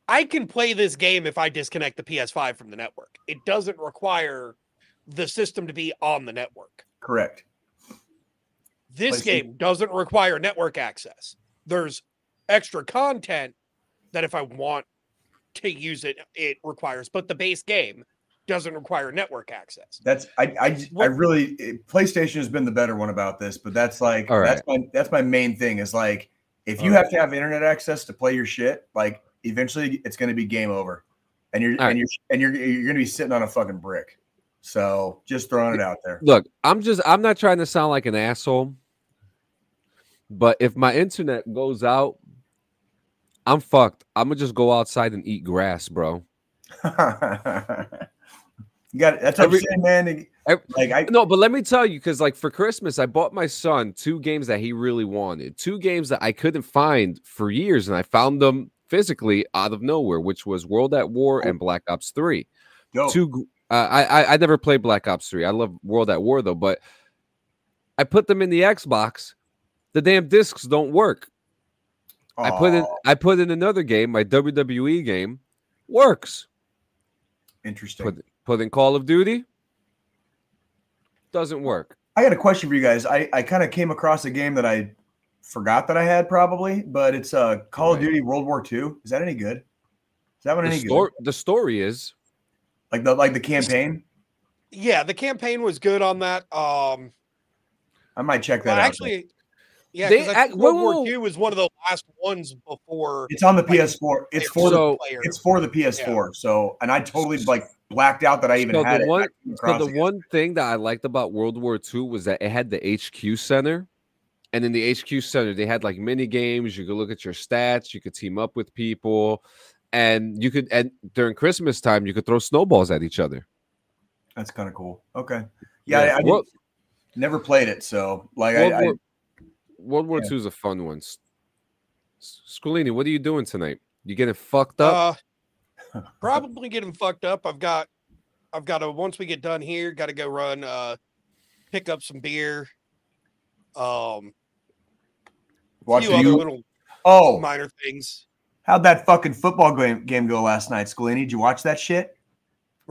I can play this game if I disconnect the PS5 from the network. It doesn't require the system to be on the network. Correct. This game doesn't require network access. There's extra content that if I want to use it, it requires, but the base game doesn't require network access. I really PlayStation has been the better one about this, but that's like that's my main thing is like if you have to have internet access to play your shit, like eventually it's going to be game over, and you're going to be sitting on a fucking brick. So just throwing it out there. Look, I'm not trying to sound like an asshole, but if my internet goes out, I'm fucked. I'm gonna just go outside and eat grass, bro. That's what I'm saying, man. No, but let me tell you, because like for Christmas, I bought my son 2 games that he really wanted, 2 games that I couldn't find for years, and I found them physically out of nowhere, which was World at War and Black Ops 3. I never played Black Ops 3. I love World at War though, but I put them in the Xbox. The damn discs don't work. I put in another game, my WWE game, works. Interesting. Put in Call of Duty, doesn't work. I got a question for you guys. I kind of came across a game that I forgot that I had probably, but it's Call of Duty World War II. Is that any good? Is that one any good? The story is like the campaign. Yeah, the campaign was good on that. I might check that out. Actually, yeah, World War II was one of the last ones before. It's on the PS4. It's for the PS4. Yeah. So, and I totally like blacked out that I even had it. The one thing that I liked about World War II was that it had the HQ center, and in the HQ center they had like mini games. You could look at your stats. You could team up with people, and during Christmas time you could throw snowballs at each other. That's kind of cool. Okay, yeah, I never played it, so like World War II is a fun one. Scolini, what are you doing tonight? You getting fucked up? Probably getting fucked up. I've got to, once we get done here, got to go run, pick up some beer. Watch little minor things. How'd that fucking football game go last night, Scolini? Did you watch that shit?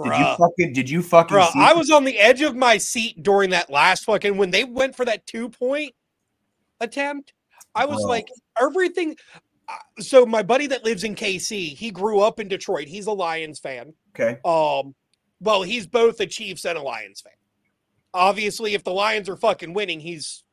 Did you fucking see I was on the edge of my seat during that last fucking, when they went for that 2-point attempt. I was like, everything. So my buddy that lives in KC, he grew up in Detroit. He's a Lions fan. Okay. Well, he's both a Chiefs and a Lions fan. Obviously, if the Lions are fucking winning, he's,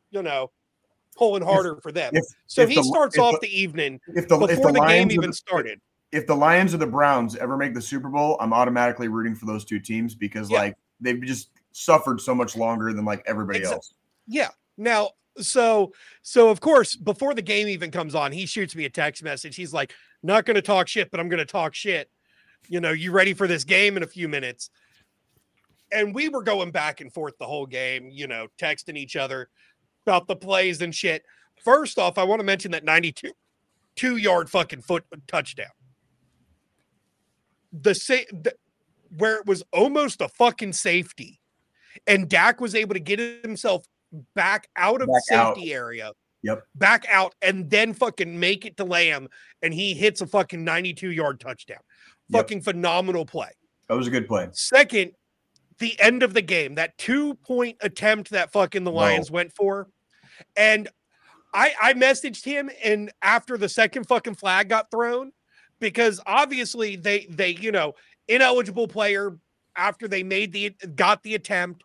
pulling harder for them. He starts off the evening before the game even started. If the Lions or the Browns ever make the Super Bowl, I'm automatically rooting for those two teams because like they've just suffered so much longer than like everybody else. Yeah. Now, so of course, before the game even comes on, he shoots me a text message. He's like, not going to talk shit, but I'm going to talk shit. You ready for this game in a few minutes? And we were going back and forth the whole game, texting each other about the plays and shit. First off, I want to mention that 92-yard fucking foot touchdown. Where it was almost a fucking safety. And Dak was able to get himself back out of the safety area. Yep. Back out and then fucking make it to Lamb, and he hits a fucking 92-yard touchdown. Fucking phenomenal play. That was a good play. Second, the end of the game, that 2-point attempt that fucking the Lions went for. And I messaged him, and after the second fucking flag got thrown, because obviously they ineligible player, after they got the attempt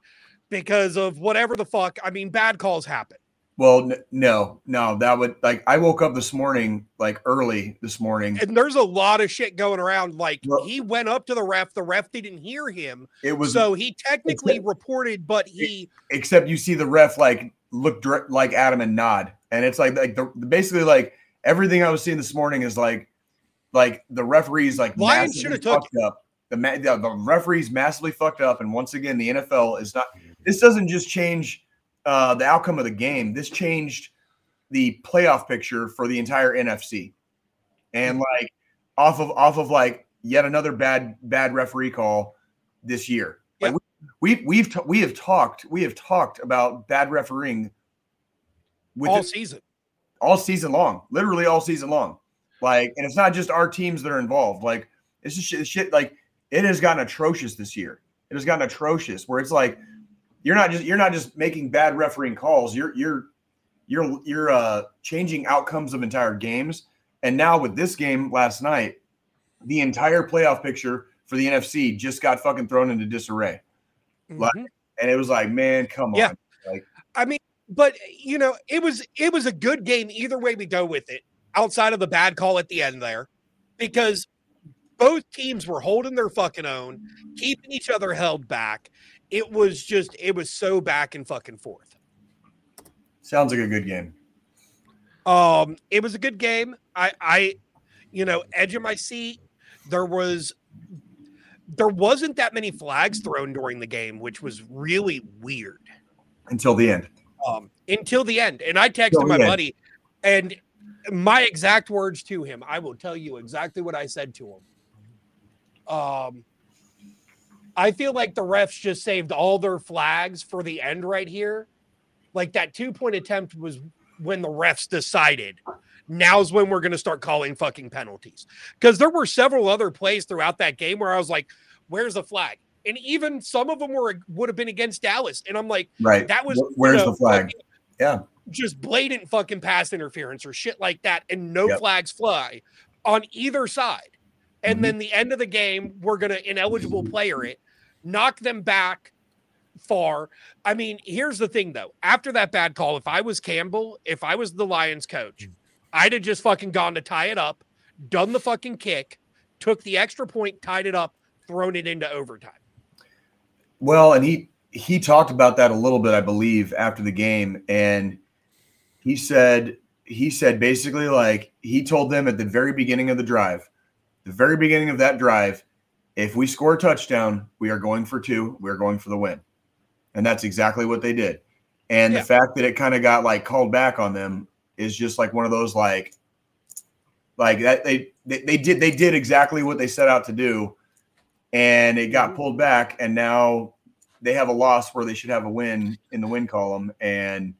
because of whatever the fuck. I mean, bad calls happen. Well, no, that would I woke up this morning, early this morning. And there's a lot of shit going around. He went up to the ref didn't hear him. So he technically reported, but except you see the ref look at him and nod. And it's basically everything I was seeing this morning is the referees Lions should have took it up. The referees massively fucked up. And once again, the NFL is not, this doesn't just change the outcome of the game. This changed the playoff picture for the entire NFC, and off of yet another bad referee call this year. Yep. We have talked about bad refereeing all season long, literally all season long. And it's not just our teams that are involved. It's just shit. It has gotten atrocious this year. It has gotten atrocious where it's you're not just making bad refereeing calls. You're changing outcomes of entire games. And now with this game last night, the entire playoff picture for the NFC just got fucking thrown into disarray. Mm-hmm. And it was man, come on. I mean, but it was a good game either way we go with it, outside of the bad call at the end there, because both teams were holding their fucking own, keeping each other held back. It was so back and fucking forth. Sounds like a good game. It was a good game. I edge of my seat. There wasn't that many flags thrown during the game, which was really weird. Until the end. And I texted my buddy, and my exact words to him, I will tell you exactly what I said to him. I feel like the refs just saved all their flags for the end right here. That 2-point attempt was when the refs decided now's when we're going to start calling fucking penalties. Because there were several other plays throughout that game where I was like, where's the flag? And even some of them would have been against Dallas. And I'm like, right. That was where's the flag? Yeah. Just blatant fucking pass interference or shit like that. And no flags fly on either side. And then the end of the game, we're going to ineligible player it, knock them back far. I mean, here's the thing, though. After that bad call, if I was Campbell, if I was the Lions coach, I'd have just fucking gone to tie it up, done the fucking kick, took the extra point, tied it up, thrown it into overtime. Well, and he talked about that a little bit, I believe, after the game. And he said basically he told them at the very beginning of the drive, if we score a touchdown, we are going for 2. We are going for the win. And that's exactly what they did. And the fact that it kind of got called back on them is just one of those that they did exactly what they set out to do, and it got pulled back, and now they have a loss where they should have a win in the win column. And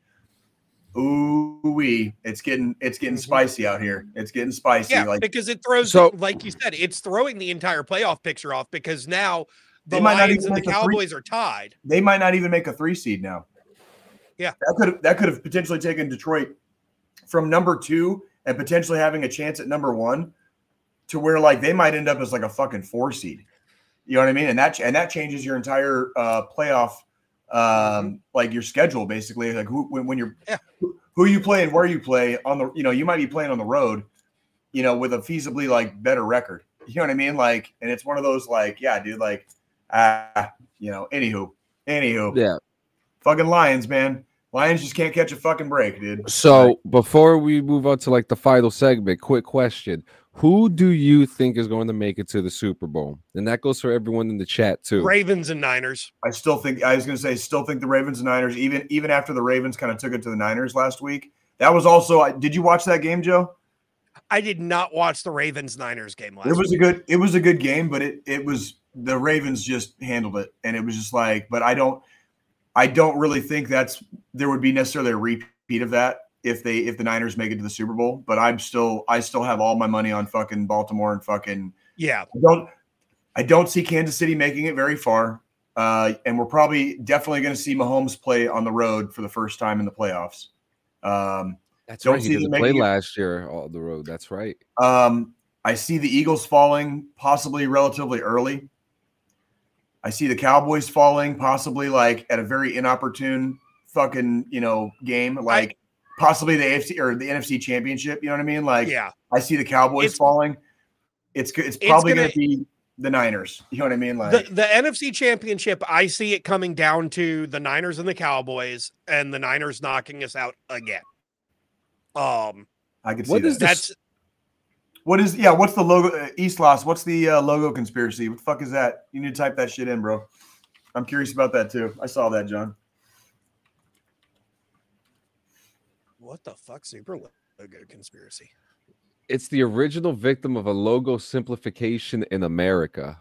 it's getting spicy out here. It's getting spicy. Because it throws, like you said, it's throwing the entire playoff picture off, because now the Lions and the Cowboys are tied. They might not even make a 3 seed now. Yeah. That could have potentially taken Detroit from number 2 and potentially having a chance at number 1 to where they might end up as a fucking 4 seed. You know what I mean? And that changes your entire playoff, your schedule basically. Who you play and where you play on the, you might be playing on the road, with a feasibly better record. You know what I mean? And it's one of those dude, anywho. Yeah. Fucking Lions, man. Lions just can't catch a fucking break, dude. So before we move on to the final segment, quick question. Who do you think is going to make it to the Super Bowl? And that goes for everyone in the chat too. Ravens and Niners. I still think the Ravens and Niners, even after the Ravens kind of took it to the Niners last week. That was also, did you watch that game, Joe? I did not watch the Ravens-Niners game last week. It was a good game, but it was, the Ravens just handled it. And it was just but I don't really think there would be necessarily a repeat of that if the Niners make it to the Super Bowl, but I still have all my money on fucking Baltimore and fucking I don't see Kansas City making it very far. And we're definitely going to see Mahomes play on the road for the first time in the playoffs. That's right. He didn't play last year on the road. That's right. I see the Eagles falling possibly relatively early. I see the Cowboys falling, possibly like at a very inopportune fucking, game, like possibly the AFC or the NFC Championship. You know what I mean? Like, yeah, I see the Cowboys falling. It's probably going to be the Niners. You know what I mean? Like the NFC Championship, I see it coming down to the Niners and the Cowboys, and the Niners knocking us out again. I can see that. What's the logo? East Loss. What's the logo conspiracy? What the fuck is that? You need to type that shit in, bro. I'm curious about that too. I saw that, John. What the fuck, super logo conspiracy? It's the original victim of a logo simplification in America.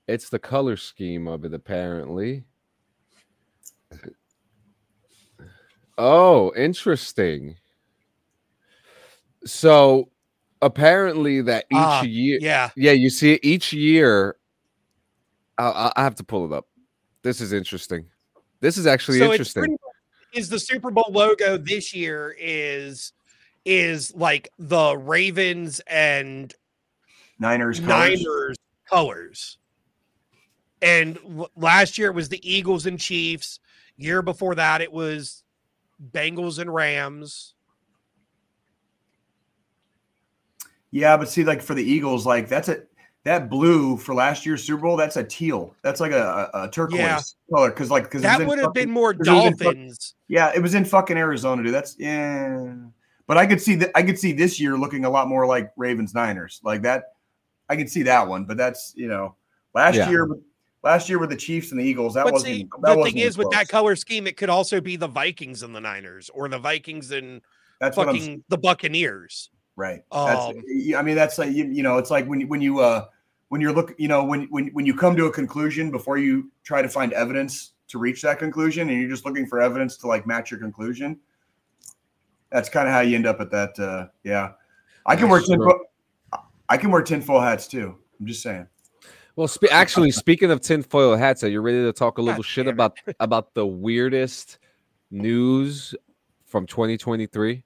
It's the color scheme of it, apparently. Oh, interesting. So apparently that each year, you see it each year. I have to pull it up. This is interesting. This is actually interesting. Is the Super Bowl logo this year is like the Ravens and Niners colors. And last year it was the Eagles and Chiefs. Year before that it was Bengals and Rams. Yeah, but see, like for the Eagles, like that blue for last year's Super Bowl, that's a teal. That's like a turquoise color because that would have been more Dolphins. It was in fucking Arizona, dude. But I could see that. I could see this year looking a lot more like Ravens Niners, like that. I could see that one, but that's last year with the Chiefs and the Eagles. The thing is, with that color scheme, it could also be the Vikings and the Niners, or the Vikings and the Buccaneers. Right. That's like it's like when you come to a conclusion before you try to find evidence to reach that conclusion, and you're just looking for evidence to like match your conclusion. That's kind of how you end up at that. I can wear tinfoil hats too. I'm just saying. Well, speaking of tinfoil hats, are you ready to talk a little shit about the weirdest news from 2023?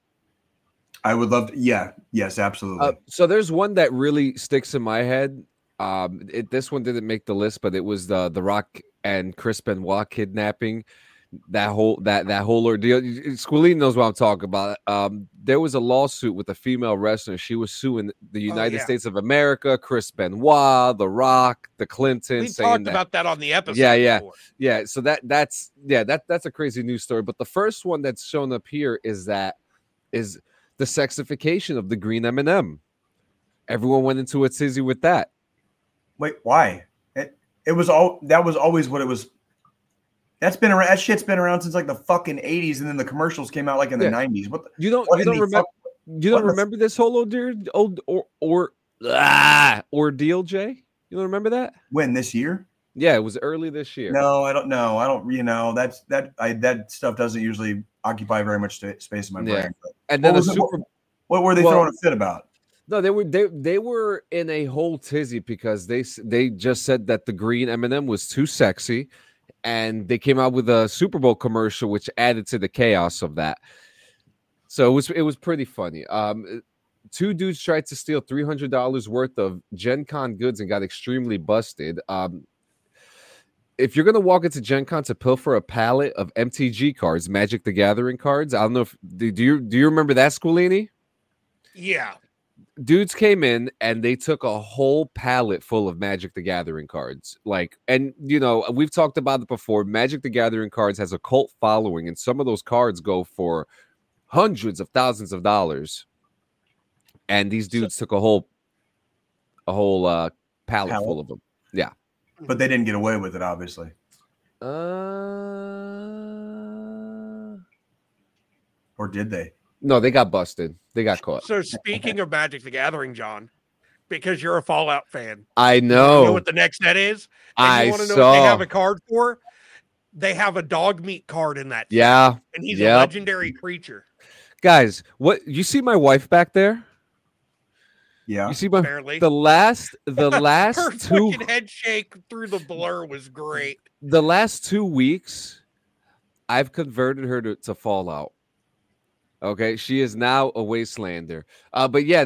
I would love to. Yeah. Yes, absolutely. So there's one that really sticks in my head. This one didn't make the list, but it was the Rock and Chris Benoit kidnapping. That whole ordeal. Squilene knows what I'm talking about. There was a lawsuit with a female wrestler. She was suing the United States of America, Chris Benoit, The Rock, the Clintons. We talked about that on the episode. Yeah. So that's a crazy news story. But the first one that's shown up here is the sexification of the green M&M. Everyone went into a tizzy with that. Wait, why? That was always what it was. That shit's been around since like the fucking 80s, and then the commercials came out like in the 90s. You don't remember this whole ordeal, Jay? You don't remember that? When, this year? Yeah, it was early this year. No, I don't know. I don't. That stuff doesn't usually occupy very much space in my brain. But and then what were they throwing a fit about? No, they were in a whole tizzy because they just said that the green M&M was too sexy, and they came out with a Super Bowl commercial which added to the chaos of that. So it was pretty funny. Two dudes tried to steal $300 worth of Gen Con goods and got extremely busted. If you're gonna walk into Gen Con to pilfer a pallet of MTG cards, Magic the Gathering cards, I don't know if do you remember that, Squilini? Yeah. Dudes came in and they took a whole pallet full of Magic the Gathering cards. We've talked about it before. Magic the Gathering cards has a cult following, and some of those cards go for hundreds of thousands of dollars. And these dudes took a whole pallet full of them. Yeah. But they didn't get away with it, obviously. Or did they? No, they got busted. They got caught. So speaking of Magic the Gathering, John, because you're a Fallout fan, I know. You know what the next set is? And you want to know what they have a card for? They have a dog meat card in that. Yeah. And he's a legendary creature. Guys, what you see my wife back there? Yeah. You see the last her two fucking head shake through the blur was great. The last 2 weeks, I've converted her to Fallout. Okay, she is now a Wastelander. But yeah,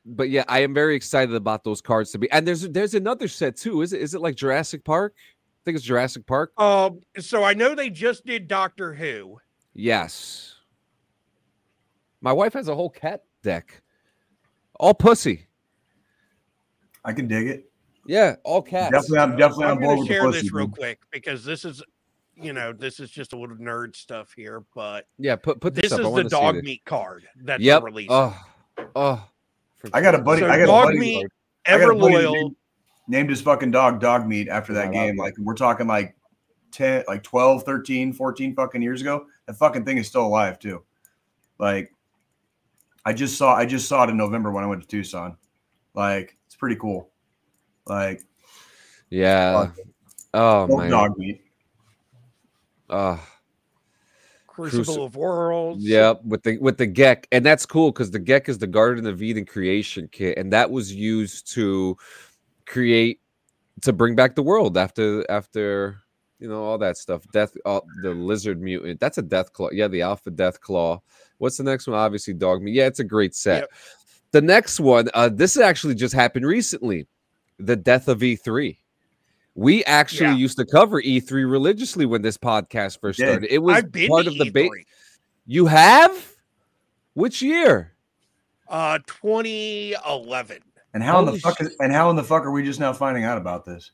but yeah, I am very excited about those cards to be. And there's another set too. Is it like Jurassic Park? I think it's Jurassic Park. So I know they just did Doctor Who. Yes. My wife has a whole cat deck. All pussy. I can dig it. Yeah, all cats. I'm definitely on board with the share pussy, this real dude. quick because this is, this is just a little nerd stuff here, but yeah, put this up. is the dog meat card that's released. Oh, I got a buddy. So I got dog a buddy. meat, ever loyal. Named his fucking dog meat after that game. Like we're talking like 10, like 12, 13, 14 fucking years ago. That fucking thing is still alive too. Like I just saw it in November when I went to Tucson. Like it's pretty cool. Like yeah. Oh man. Dog meat. Crucible of Worlds. Yeah, with the Gek, and that's cool because the Gek is the Garden of Eden creation kit, and that was used to bring back the world after all that stuff. The lizard mutant. That's a Death Claw. Yeah, the Alpha Death Claw. What's the next one? Obviously, Dog Meat. Yeah, it's a great set. Yep. The next one, this actually just happened recently. The death of E3. We actually used to cover E3 religiously when this podcast first started. It was part of the base. You have? Which year? 2011. And how in the fuck are we just now finding out about this?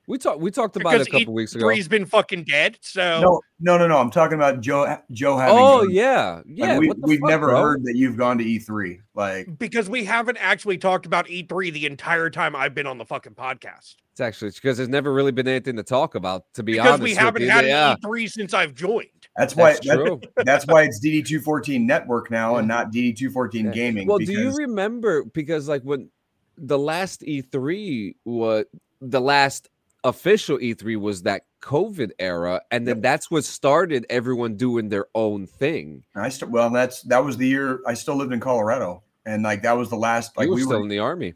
We talked about it a couple weeks ago. E3's been fucking dead. So no. I'm talking about Joe having. Oh yeah. Like we've never heard that you've gone to E3. Like because we haven't actually talked about E3 the entire time I've been on the fucking podcast. It's actually because there's never really been anything to talk about. To be honest, because we haven't had an E3 since I've joined. That's why it's DD214 Network now and not DD214 Gaming. Well, do you remember? Because like when the last E3 was the last official E3 was that COVID era, and then that's what started everyone doing their own thing. That was the year I still lived in Colorado, and like that was the last. Like we were still in the Army.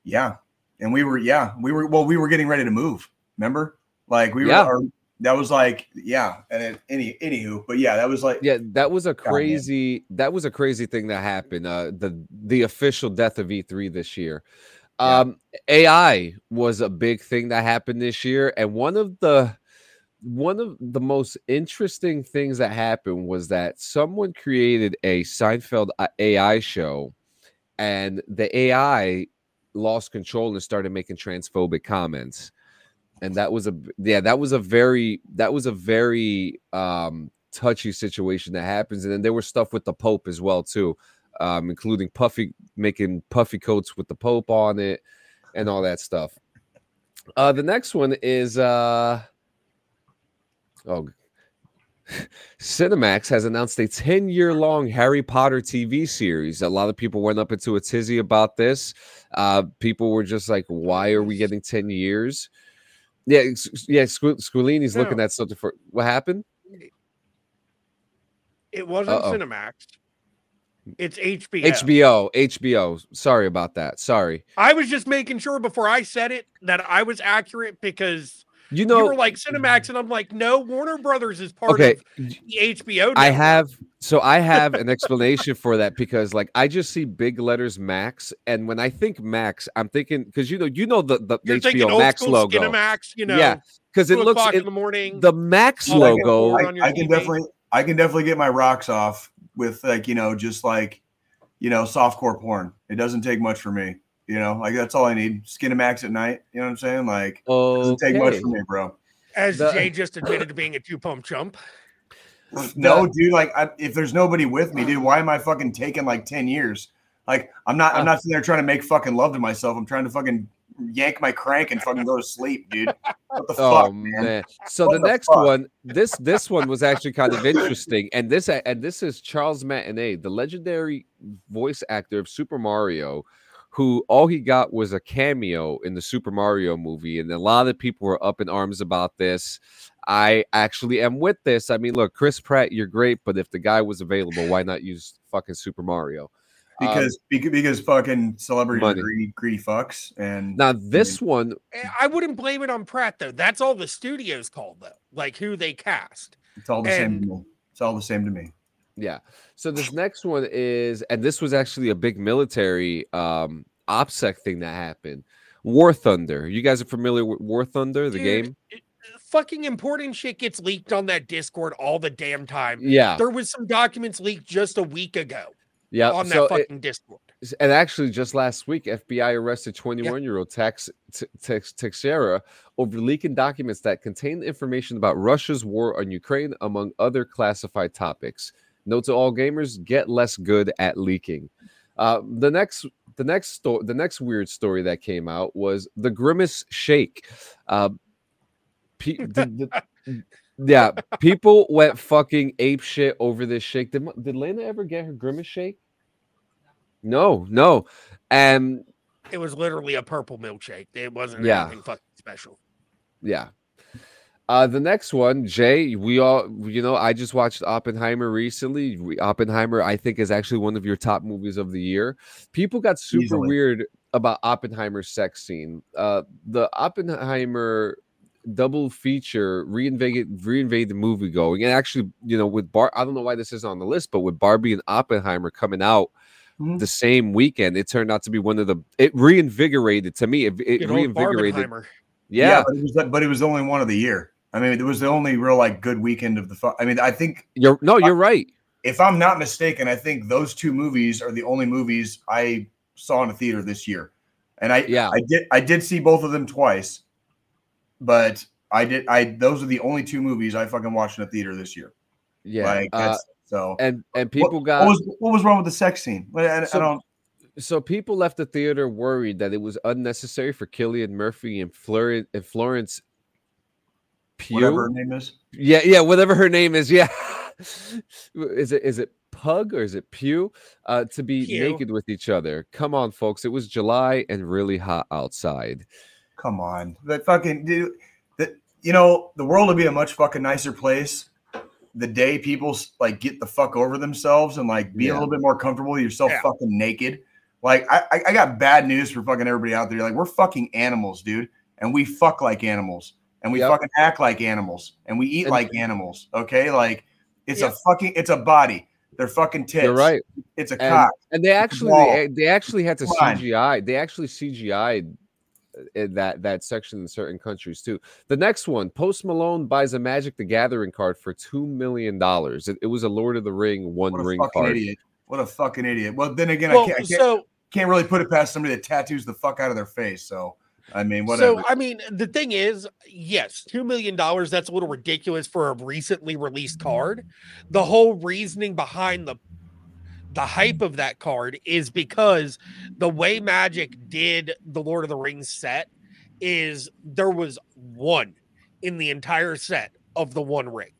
Yeah, and we were getting ready to move. Remember, like we were. That was like and anywho, but that was like that was a crazy thing that happened. The official death of E3 this year. AI was a big thing that happened this year, and one of the most interesting things that happened was that someone created a Seinfeld AI show, and the AI lost control and started making transphobic comments, and that was a very touchy situation that happens. And then there was stuff with the Pope as well too. Including making puffy coats with the Pope on it and all that stuff. The next one is Cinemax has announced a 10-year-long Harry Potter TV series. A lot of people went up into a tizzy about this. People were just like, why are we getting 10 years? Squillini's looking at something for what happened? It wasn't Cinemax. It's HBO. HBO. Sorry about that. Sorry. I was just making sure before I said it that I was accurate because you were like Cinemax, and I'm like, no, Warner Brothers is part of the HBO network. I have an explanation for that because like I just see big letters Max, and when I think Max, I'm thinking because you know the HBO Max logo. Cinemax, because it looks in the morning. The Max logo. I can definitely get my rocks off with just softcore porn. It doesn't take much for me. Like that's all I need. Skinemax at night. You know what I'm saying? Like, it doesn't take much for me, bro. As Jay just admitted to being a 2-pump chump. No, dude. Like, if there's nobody with me, dude, why am I fucking taking like 10 years? Like, I'm not sitting there trying to make fucking love to myself. I'm trying to fucking yank my crank and fucking go to sleep, dude. What the fuck, man? So the next one, this one was actually kind of interesting, and this is Charles Martinet, the legendary voice actor of Super Mario, who all he got was a cameo in the Super Mario movie, and a lot of people were up in arms about this. I actually am with this. I mean, look, Chris Pratt, you're great, but if the guy was available, why not use fucking Super Mario? Because fucking celebrities are greedy fucks. And now this one, I wouldn't blame it on Pratt though. That's all the studios called though, like who they cast. It's all the same to me. It's all the same to me. Yeah. So this next one is, and this was actually a big military OPSEC thing that happened. War Thunder. You guys are familiar with War Thunder, the game? Fucking important shit gets leaked on that Discord all the damn time. Yeah. There was some documents leaked just a week ago. Yeah. On that fucking Discord. And actually, just last week, FBI arrested 21-year-old Teixeira over leaking documents that contain information about Russia's war on Ukraine, among other classified topics. Note to all gamers: get less good at leaking. The next weird story that came out was the Grimace Shake. Yeah, people went fucking ape shit over this shake. Did Lena ever get her Grimace Shake? No. And it was literally a purple milkshake. It wasn't anything fucking special. Yeah. The next one, Jay, we all, I just watched Oppenheimer recently. Oppenheimer, I think, is actually one of your top movies of the year. People got super weird about Oppenheimer's sex scene. The Oppenheimer double feature reinvade the movie going. And actually, with I don't know why this is on the list, but with Barbie and Oppenheimer coming out the same weekend, it turned out to be it reinvigorated to me. It reinvigorated. Yeah, but it was only one of the year. I mean, it was the only real good weekend of the. I mean, I think you're right. If I'm not mistaken, I think those two movies are the only movies I saw in a theater this year, and I did see both of them twice, but those are the only two movies I fucking watched in a theater this year. Yeah, so and people what was wrong with the sex scene? I don't. So people left the theater worried that it was unnecessary for Cillian Murphy and Florence Pugh. Whatever her name is. Yeah, whatever her name is. Yeah. Is it Pug or is it Pugh? To be naked with each other. Come on, folks. It was July and really hot outside. Come on. That fucking dude. The world would be a much fucking nicer place the day people get the fuck over themselves and be a little bit more comfortable with yourself fucking naked. I got bad news for fucking everybody out there. We're fucking animals, dude. And we fuck like animals. And we fucking act like animals. And we eat like animals. Okay? It's a body. They're fucking tits. You're right. It's a cock. And they actually had to CGI. They actually CGI'd that section in certain countries too. The next one, Post Malone buys a Magic the Gathering card for $2 million. It was a Lord of the Ring ring card. Idiot. What a fucking idiot. Well, then again, I can't really put it past somebody that tattoos the fuck out of their face. So, I mean, whatever. So, I mean, the thing is, yes, $2 million, that's a little ridiculous for a recently released card. The whole reasoning behind the hype of that card is because the way Magic did the Lord of the Rings set is there was one in the entire set of the One Ring.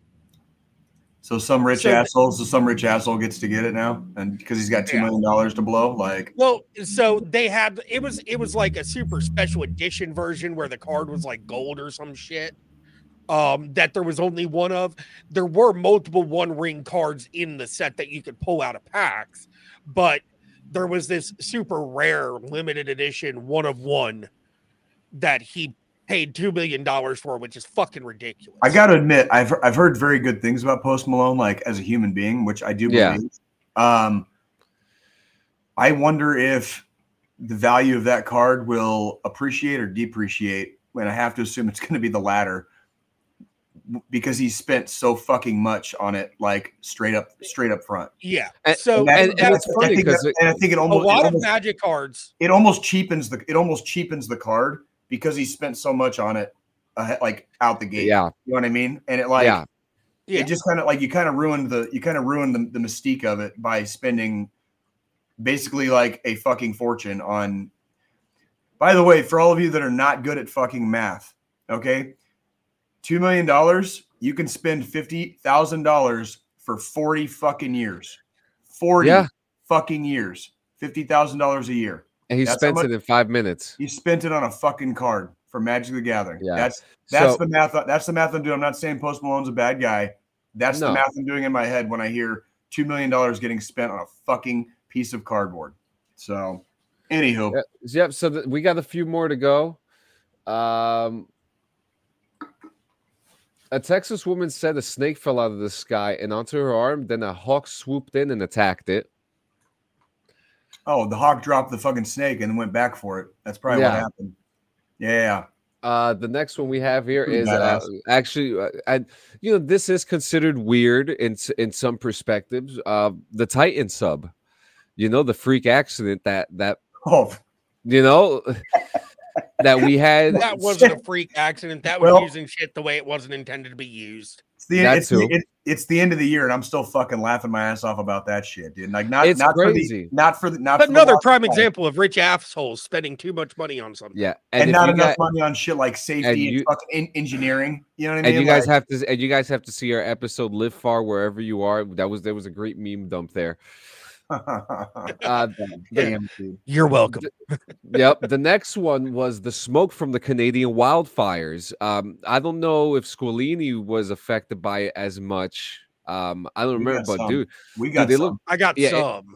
So some rich asshole gets to get it now, and because he's got $2 million to blow, Well, so they had it was like a super special edition version where the card was gold or some shit. That there was only one of. There were multiple One Ring cards in the set that you could pull out of packs, but there was this super rare limited edition one of one that he paid $2 million for, which is fucking ridiculous. I gotta admit, I've heard very good things about Post Malone, as a human being, which I do believe. I wonder if the value of that card will appreciate or depreciate, and I have to assume it's going to be the latter, because he spent so fucking much on it, straight up front. Yeah. And it's funny because I think a lot of Magic cards. It almost cheapens the card because he spent so much on it, out the gate. Yeah. You know what I mean? And it just kind of you kind of ruined the mystique of it by spending basically a fucking fortune on. By the way, for all of you that are not good at fucking math, okay, $2 million, you can spend $50,000 for 40 fucking years. 40 fucking years. $50,000 a year. And he spent it in 5 minutes. He spent it on a fucking card for Magic the Gathering. Yeah. That's the math. That's the math I'm doing. I'm not saying Post Malone's a bad guy. That's the math I'm doing in my head when I hear $2 million getting spent on a fucking piece of cardboard. So, anywho. Yep. So we got a few more to go. A Texas woman said a snake fell out of the sky and onto her arm. Then a hawk swooped in and attacked it. Oh, the hawk dropped the fucking snake and went back for it. That's probably what happened. Yeah. The next one we have here is actually, and this is considered weird in some perspectives. The Titan sub, the freak accident that that we had. That wasn't a freak accident. That was using shit the way it wasn't intended to be used. It's the end of the year, and I'm still fucking laughing my ass off about that shit, dude. Like, not crazy. But another prime example of rich assholes spending too much money on something. Yeah, and not enough money on shit like safety and fucking engineering. You know what I mean? And you guys have to see our episode "Live Far Wherever You Are." There was a great meme dump there. Damn, dude. You're welcome. Yep. The next one was the smoke from the Canadian wildfires. I don't know if Squilini was affected by it as much. I don't remember, but dude, we got some. I got some.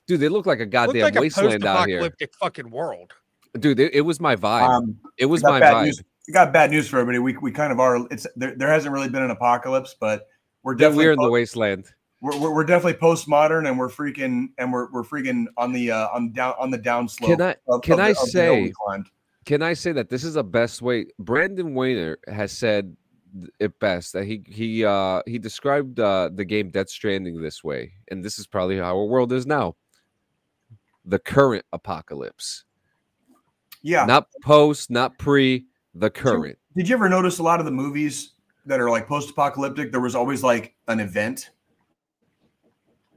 They look like a goddamn like wasteland out here. Post-apocalyptic fucking world. Dude, it was my vibe. It was my vibe. We got bad news for everybody. We kind of are. It's there hasn't really been an apocalypse, but we're in the wasteland. We're definitely postmodern, and we're freaking on the downslope. Can I say that this is the best way? Brandon Wayner has said it best that he described the game Death Stranding this way, and this is probably how our world is now. The current apocalypse. Yeah. Not post, not pre, the current. Did you ever notice a lot of the movies that are like post-apocalyptic, there was always like an event?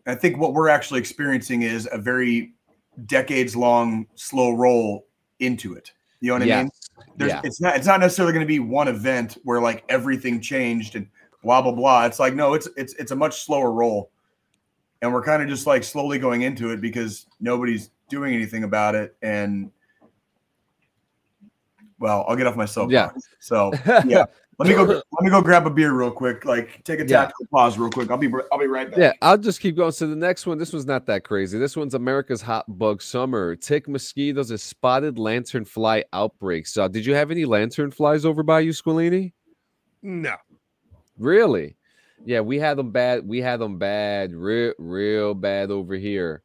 I think what we're actually experiencing is a very decades-long slow roll into it. You know what I mean? It's not necessarily going to be one event where like everything changed and blah blah blah. It's like no, it's a much slower roll, and we're kind of just like slowly going into it because nobody's doing anything about it. And well, I'll get off my soapbox. Yeah. So yeah. Let me go grab a beer real quick. Like take a tactical pause real quick. I'll be right back. Yeah, I'll just keep going. So the next one, this one's not that crazy. This one's America's hot bug summer. Tick mosquitoes and spotted lanternfly outbreaks. Did you have any lanternflies over by you, Squilini? No. Really? Yeah, we had them bad. We had them bad, real bad over here.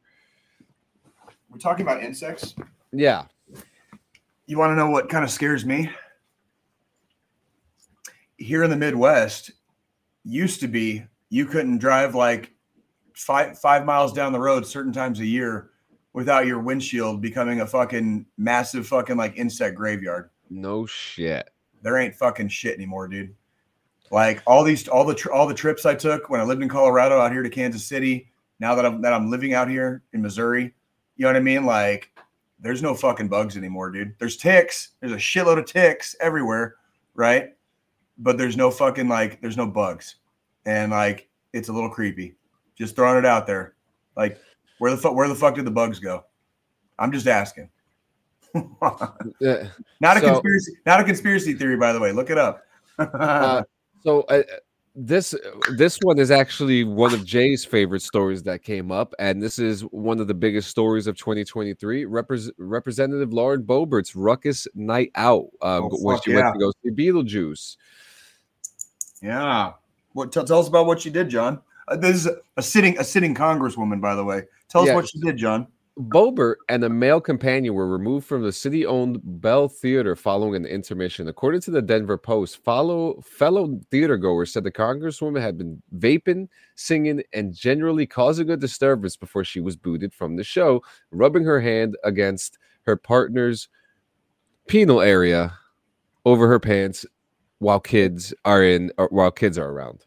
We're talking about insects. Yeah. You want to know what kind of scares me? Here in the Midwest, used to be you couldn't drive like five miles down the road certain times a year without your windshield becoming a fucking massive fucking like insect graveyard. No shit. There ain't fucking shit anymore, dude. Like all the trips I took when I lived in Colorado out here to Kansas City. Now that I'm living out here in Missouri, you know what I mean? Like there's no fucking bugs anymore, dude. There's ticks. There's a shitload of ticks everywhere, right? But there's no fucking like there's no bugs, and like it's a little creepy. Just throwing it out there. Like where the fuck did the bugs go? I'm just asking. Not a conspiracy theory, by the way. Look it up. This one is actually one of Jay's favorite stories that came up, and this is one of the biggest stories of 2023. Representative Lauren Boebert's ruckus night out when she went to go see Beetlejuice. Yeah. Tell us about what she did, John. This is a sitting congresswoman, by the way. Tell us what she did, John. Boebert and a male companion were removed from the city-owned Bell Theater following an intermission. According to the Denver Post, fellow theatergoers said the congresswoman had been vaping, singing, and generally causing a disturbance before she was booted from the show, rubbing her hand against her partner's penile area over her pants while kids are around.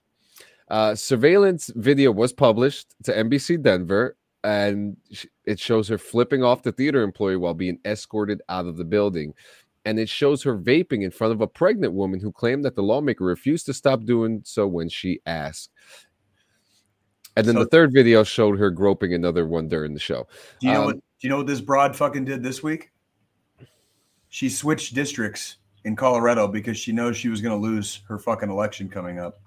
Surveillance video was published to NBC Denver, and it shows her flipping off the theater employee while being escorted out of the building. And it shows her vaping in front of a pregnant woman who claimed that the lawmaker refused to stop doing so when she asked. And then the third video showed her groping another one during the show. Do you know what this broad fucking did this week? She switched districts in Colorado because she knows she was going to lose her fucking election coming up.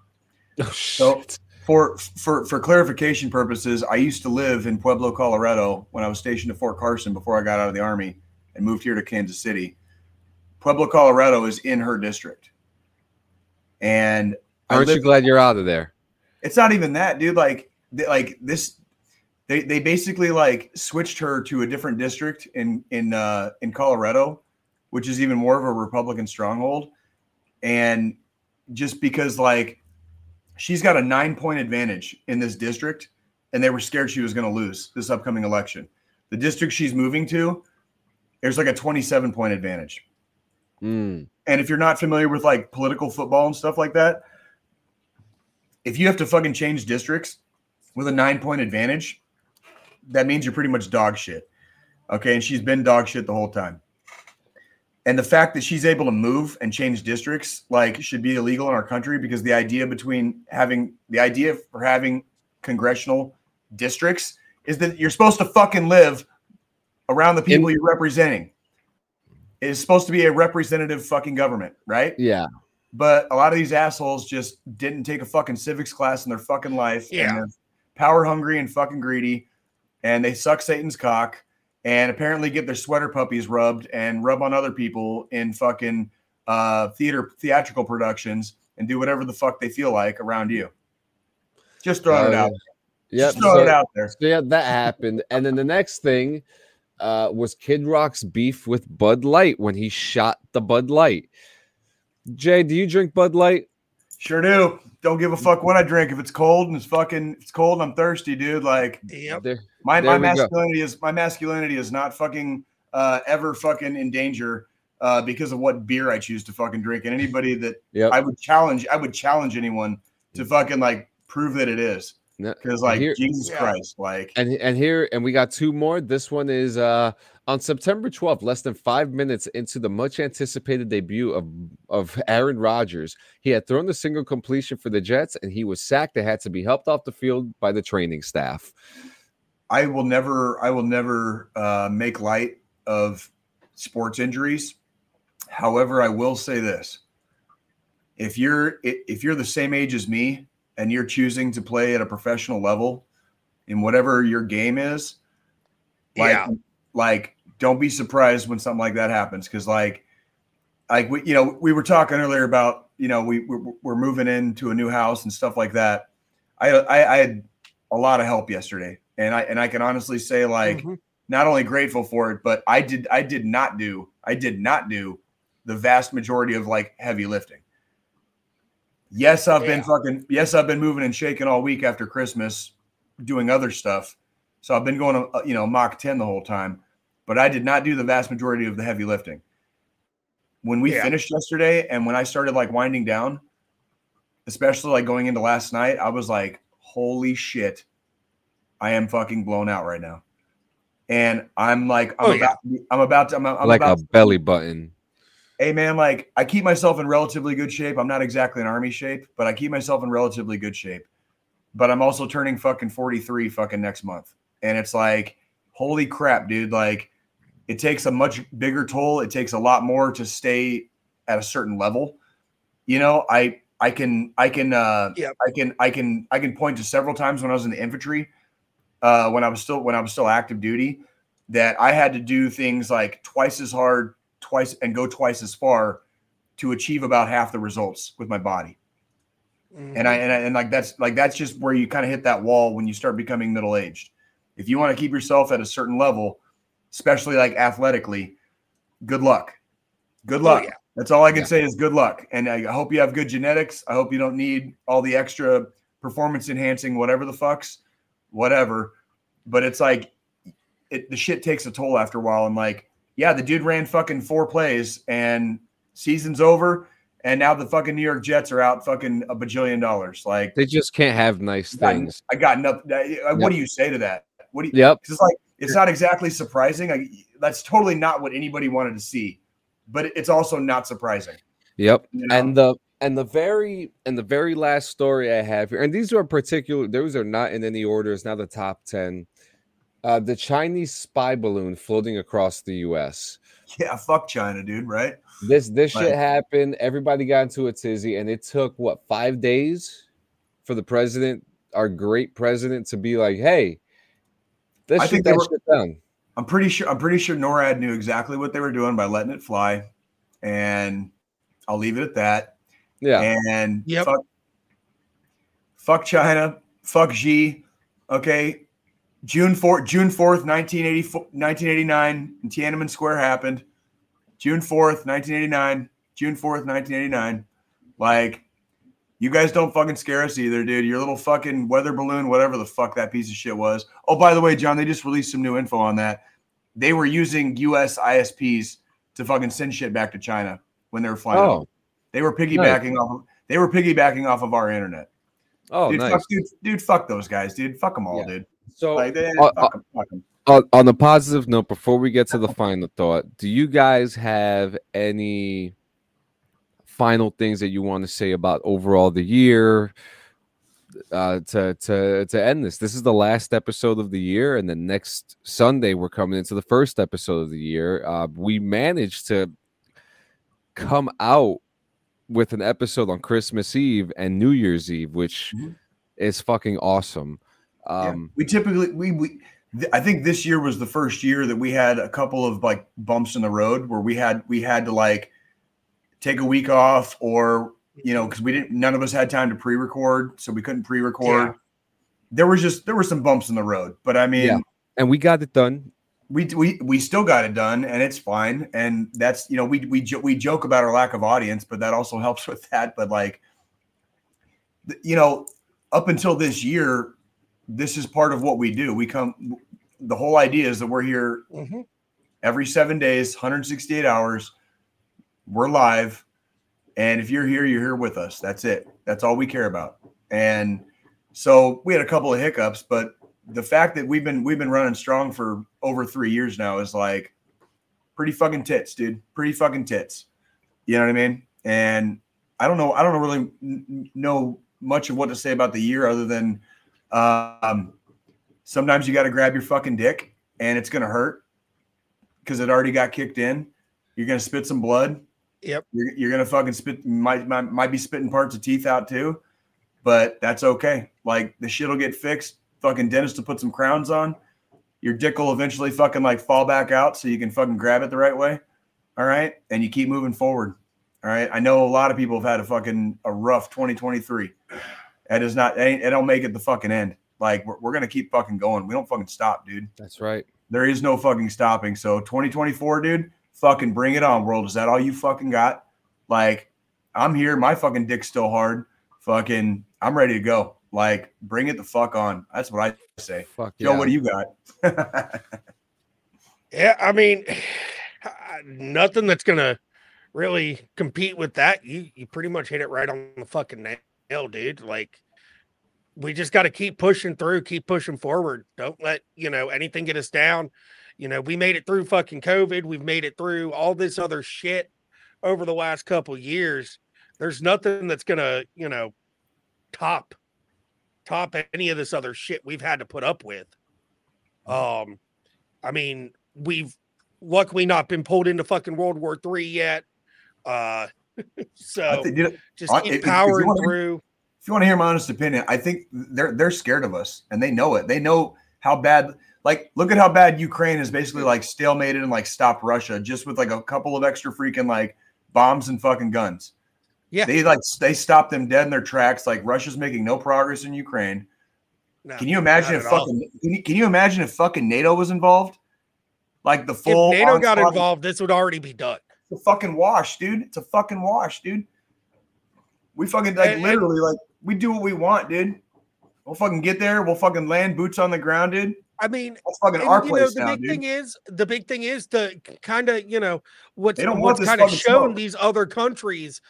Oh, shit. So for clarification purposes, I used to live in Pueblo, Colorado when I was stationed at Fort Carson before I got out of the Army and moved here to Kansas City. Pueblo, Colorado is in her district. And aren't you glad you're out of there? It's not even that, dude. They basically like switched her to a different district in Colorado, which is even more of a Republican stronghold. And just because like she's got a 9-point advantage in this district, and they were scared she was going to lose this upcoming election. The district she's moving to, there's like a 27-point advantage. And if you're not familiar with like political football and stuff like that, if you have to fucking change districts with a 9-point advantage, that means you're pretty much dog shit. Okay. And she's been dog shit the whole time. And the fact that she's able to move and change districts like should be illegal in our country, because the idea for having congressional districts is that you're supposed to fucking live around the people you're representing. It is supposed to be a representative fucking government, right? Yeah. But a lot of these assholes just didn't take a fucking civics class in their fucking life. Yeah. And they're power hungry and fucking greedy. And they suck Satan's cock and apparently get their sweater puppies rubbed and rub on other people in fucking theatrical productions and do whatever the fuck they feel like around you. Just throwing it out there. Yeah, it out there. So yeah, that happened. And then the next thing was Kid Rock's beef with Bud Light when he shot the Bud Light. Jay, do you drink Bud Light? Sure do. Don't give a fuck what I drink. If it's cold and it's cold and I'm thirsty, dude. Like, yep. My masculinity is not fucking ever fucking in danger because of what beer I choose to fucking drink. And anybody that I would challenge anyone to fucking like prove that it is. Because like Jesus Christ, like and we got two more. This one is on September 12th, less than 5 minutes into the much anticipated debut of Aaron Rodgers. He had thrown the single completion for the Jets, and he was sacked and had to be helped off the field by the training staff. I will never make light of sports injuries. However, I will say this: if you're the same age as me, and you're choosing to play at a professional level in whatever your game is, like don't be surprised when something like that happens. Cause like we were talking earlier about, we're moving into a new house and stuff like that. I had a lot of help yesterday, and I can honestly say like, not only grateful for it, but I did not do the vast majority of like heavy lifting. Yes, I've been moving and shaking all week after Christmas, doing other stuff. So I've been going to, Mach 10 the whole time, but I did not do the vast majority of the heavy lifting. When we finished yesterday and when I started like winding down, especially like going into last night, I was like, holy shit, I am fucking blown out right now. And I'm like, I'm about a belly button. Hey man, like I keep myself in relatively good shape. I'm not exactly in army shape, but I keep myself in relatively good shape. But I'm also turning fucking 43 fucking next month. And it's like, holy crap, dude. Like it takes a much bigger toll. It takes a lot more to stay at a certain level. I can point to several times when I was in the infantry, when I was still active duty, that I had to do things like twice as hard, twice and go twice as far to achieve about half the results with my body. And that's just where you kind of hit that wall when you start becoming middle-aged. If you want to keep yourself at a certain level, especially like athletically, good luck. Yeah. That's all I can say is good luck. And I hope you have good genetics. I hope you don't need all the extra performance enhancing, whatever the fucks, whatever. But it's like, the shit takes a toll after a while. And like, yeah, the dude ran fucking 4 plays and season's over. And now the fucking New York Jets are out fucking $1 bajillion. Like they just can't have nice things. I got nothing. What do you say to that? What do you? Yep. It's like it's not exactly surprising. That's totally not what anybody wanted to see, but it's also not surprising. Yep. And the very last story I have here, and these are particular. Those are not in any order. It's not the top 10. The Chinese spy balloon floating across the U.S. Yeah, fuck China, dude. Right? This shit happened. Everybody got into a tizzy, and it took 5 days for the president, our great president, to be like, "Hey, let's shoot that shit down." I'm pretty sure NORAD knew exactly what they were doing by letting it fly, and I'll leave it at that. Yeah. And fuck China, fuck Xi. Okay. June 4th, 1989, in Tiananmen Square happened. June 4th, 1989. June 4th, 1989. Like, you guys don't fucking scare us either, dude. Your little fucking weather balloon, whatever the fuck that piece of shit was. Oh, by the way, John, they just released some new info on that. They were using US ISPs to fucking send shit back to China when they were flying. Oh, they were piggybacking off. They were piggybacking off of our internet. Oh, dude, nice. Fuck those guys, dude. Fuck them all, dude. So, like, fuck them. On a positive note, before we get to the final thought, do you guys have any final things that you want to say about overall the year to end this? This is the last episode of the year, and then next Sunday we're coming into the first episode of the year. We managed to come out with an episode on Christmas Eve and New Year's Eve, which is fucking awesome. We typically I think this year was the first year that we had a couple of like bumps in the road where we had to like take a week off, or because none of us had time to pre-record, so we couldn't pre-record. There were some bumps in the road, but I mean, and we got it done. We still got it done, and it's fine. And that's we joke about our lack of audience, but that also helps with that. But like, up until this year, this is part of what we do. The whole idea is that we're here every 7 days, 168 hours. We're live. And if you're here with us. That's it. That's all we care about. And so we had a couple of hiccups, but the fact that we've been running strong for over 3 years now is like pretty fucking tits, dude. Pretty fucking tits. You know what I mean? And I don't really know much of what to say about the year other than sometimes you got to grab your fucking dick and it's going to hurt because it already got kicked in. You're going to spit some blood. Yep. You're going to fucking spit, might be spitting parts of teeth out too, but that's okay. Like, the shit will get fixed. Fucking dentist will put some crowns on. Your dick will eventually fucking like fall back out so you can fucking grab it the right way. All right. And you keep moving forward. All right. I know a lot of people have had a rough 2023. That is not, it don't make it the fucking end. Like, we're going to keep fucking going. We don't fucking stop, dude. That's right. There is no fucking stopping. So 2024, dude, fucking bring it on, world. Is that all you fucking got? Like, I'm here. My fucking dick's still hard. Fucking, I'm ready to go. Like, bring it the fuck on. That's what I say. Fuck Joe, yeah. what do you got? Yeah, I mean, nothing that's going to really compete with that. You pretty much hit it right on the fucking nail, dude. Like, we just got to keep pushing through, keep pushing forward. Don't let, anything get us down. We made it through fucking COVID. We've made it through all this other shit over the last couple of years. There's nothing that's going to, top any of this other shit we've had to put up with. I mean, we've luckily not been pulled into fucking World War III yet. So just keep powering through. If you want to hear my honest opinion, I think they're scared of us and they know it. They know how bad, like, look at how bad Ukraine is basically like stalemated and like stopped Russia just with like a couple of extra freaking like bombs and fucking guns. Yeah. They stopped them dead in their tracks. Like, Russia's making no progress in Ukraine. No, can you imagine if fucking NATO was involved? Like, the full, if NATO got involved, this would already be done. It's a fucking wash, dude. It's a fucking wash, dude. We fucking literally like, we do what we want, dude. We'll fucking get there. We'll fucking land, boots on the ground, dude. I mean, that's fucking our place the now, big dude. The big thing is to kind of, what's kind of shown smoke. These other countries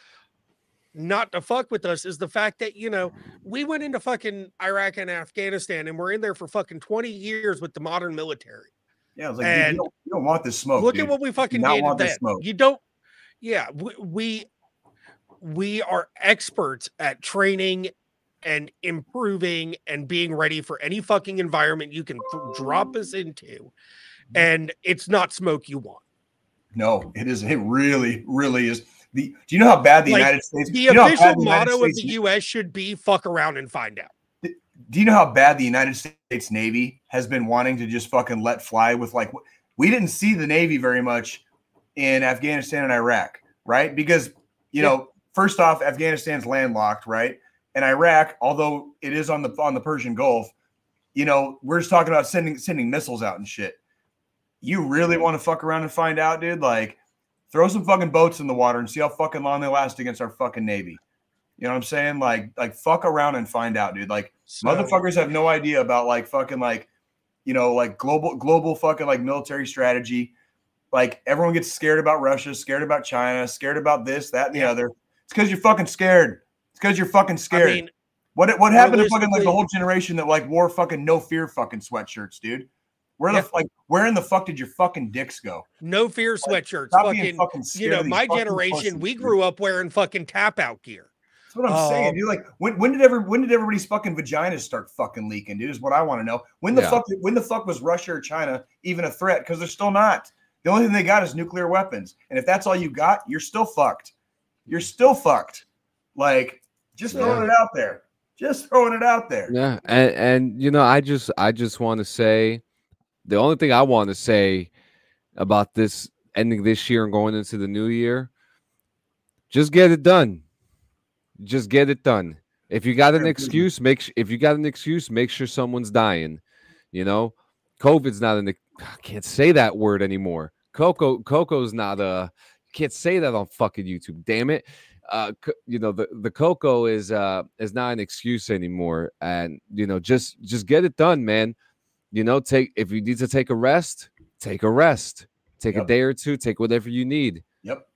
not to fuck with us is the fact that, we went into fucking Iraq and Afghanistan and we're in there for fuking 20 years with the modern military. Yeah, I was like, dude, you don't want this smoke. Look dude. at what we fucking did then. You don't. Yeah, we are experts at training and improving and being ready for any fucking environment you can drop us into. And it's not smoke you want. No, it isn't. It really, really is. Do you know how bad the United States... The official motto of the U.S. should be fuck around and find out. Do you know how bad the United States Navy has been wanting to just fucking let fly with, like... We didn't see the Navy very much in Afghanistan and Iraq, right? Because, first off, Afghanistan's landlocked, right? And Iraq, although it is on the Persian Gulf, you know, we're just talking about sending missiles out and shit. You really want to fuck around and find out, dude? Like, throw some fucking boats in the water and see how fucking long they last against our fucking Navy. You know what I'm saying? Like fuck around and find out, dude. Like, motherfuckers have no idea about like fucking like, you know, like global fucking like military strategy. Like, everyone gets scared about Russia, scared about China, scared about this, that, and the other. It's because you're fucking scared. It's because you're fucking scared. I mean, what happened to fucking like the whole generation that like wore fucking no fear fucking sweatshirts, dude? Where in the fuck did your fucking dicks go? No fear sweatshirts. Like, fucking you know, my generation, we grew up wearing fucking tap out gear. That's what I'm saying, dude. Like, when did everybody's fucking vaginas start fucking leaking, dude? Is what I want to know. When the fuck was Russia or China even a threat? Because they're still not. The only thing they got is nuclear weapons, and if that's all you got, you're still fucked. You're still fucked. Like, just throwing it out there. Just throwing it out there. Yeah, and you know, I just want to say, the only thing I want to say about this ending this year and going into the new year, just get it done. Just get it done. If you got an excuse, make sure someone's dying. You know, COVID's not I can't say that word anymore. Coco's not can't say that on fucking YouTube. Damn it. You know, the cocoa is not an excuse anymore. And you know, just get it done, man. You know, if you need to take a rest, take a rest. Take a day or two, take whatever you need. Yep.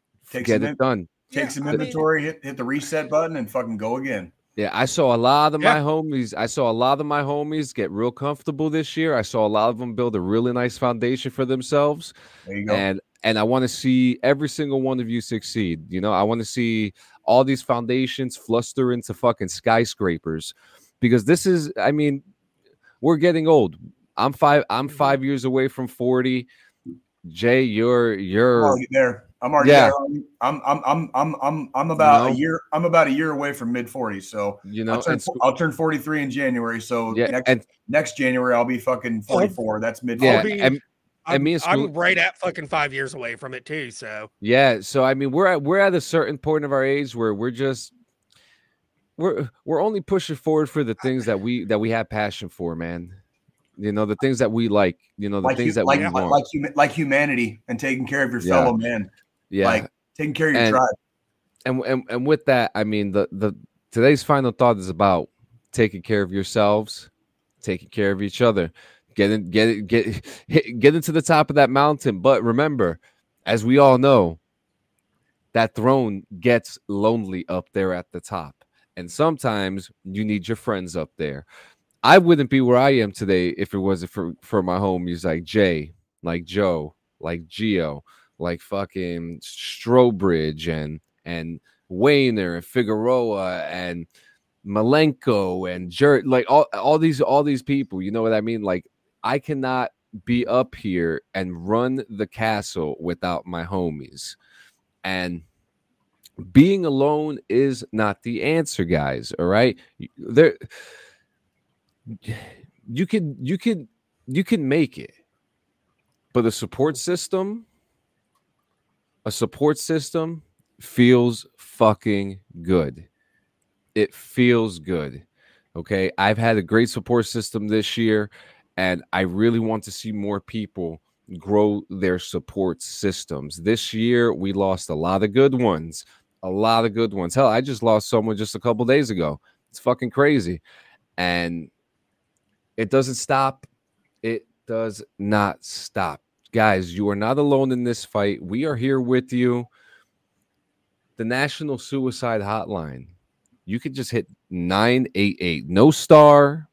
Get it done. Take some inventory, hit the reset button, and fucking go again. Yeah, I saw a lot of my homies. Get real comfortable this year. I saw a lot of them build a really nice foundation for themselves. There you go. And I want to see every single one of you succeed. You know, I want to see all these foundations fluster into fucking skyscrapers, because this is, I mean, we're getting old. I'm 5 years away from 40. Jay, you're already there. I'm already there. I'm about a year. I'm about a year away from mid-40s. So you know, I'll turn 43 in January. So next January I'll be fucking 44. That's mid-40s. I'm right at fucking 5 years away from it too. So yeah. So I mean, we're at a certain point of our age where we're only pushing forward for the things that we have passion for, man. You know, the things that we like, you know, the things that we want. Like humanity and taking care of your fellow man. Yeah. Like taking care of your tribe. And with that, I mean, the today's final thought is about taking care of yourselves, taking care of each other, get into the top of that mountain. But remember, as we all know, that throne gets lonely up there at the top. And sometimes you need your friends up there. I wouldn't be where I am today if it wasn't for my homies like Jay, like Joe, like Gio, like fucking Strobridge and Wayner and Figueroa and Malenko and Jert, like all these people. You know what I mean? Like, I cannot be up here and run the castle without my homies. And being alone is not the answer, guys. All right, you can make it, but a support system feels fucking good. It feels good. Okay, I've had a great support system this year, and I really want to see more people grow their support systems. This year we lost a lot of good ones. Hell, I just lost someone just a couple days ago. It's fucking crazy. And it doesn't stop. It does not stop. Guys, you are not alone in this fight. We are here with you. The National Suicide Hotline. You could just hit 988. No star,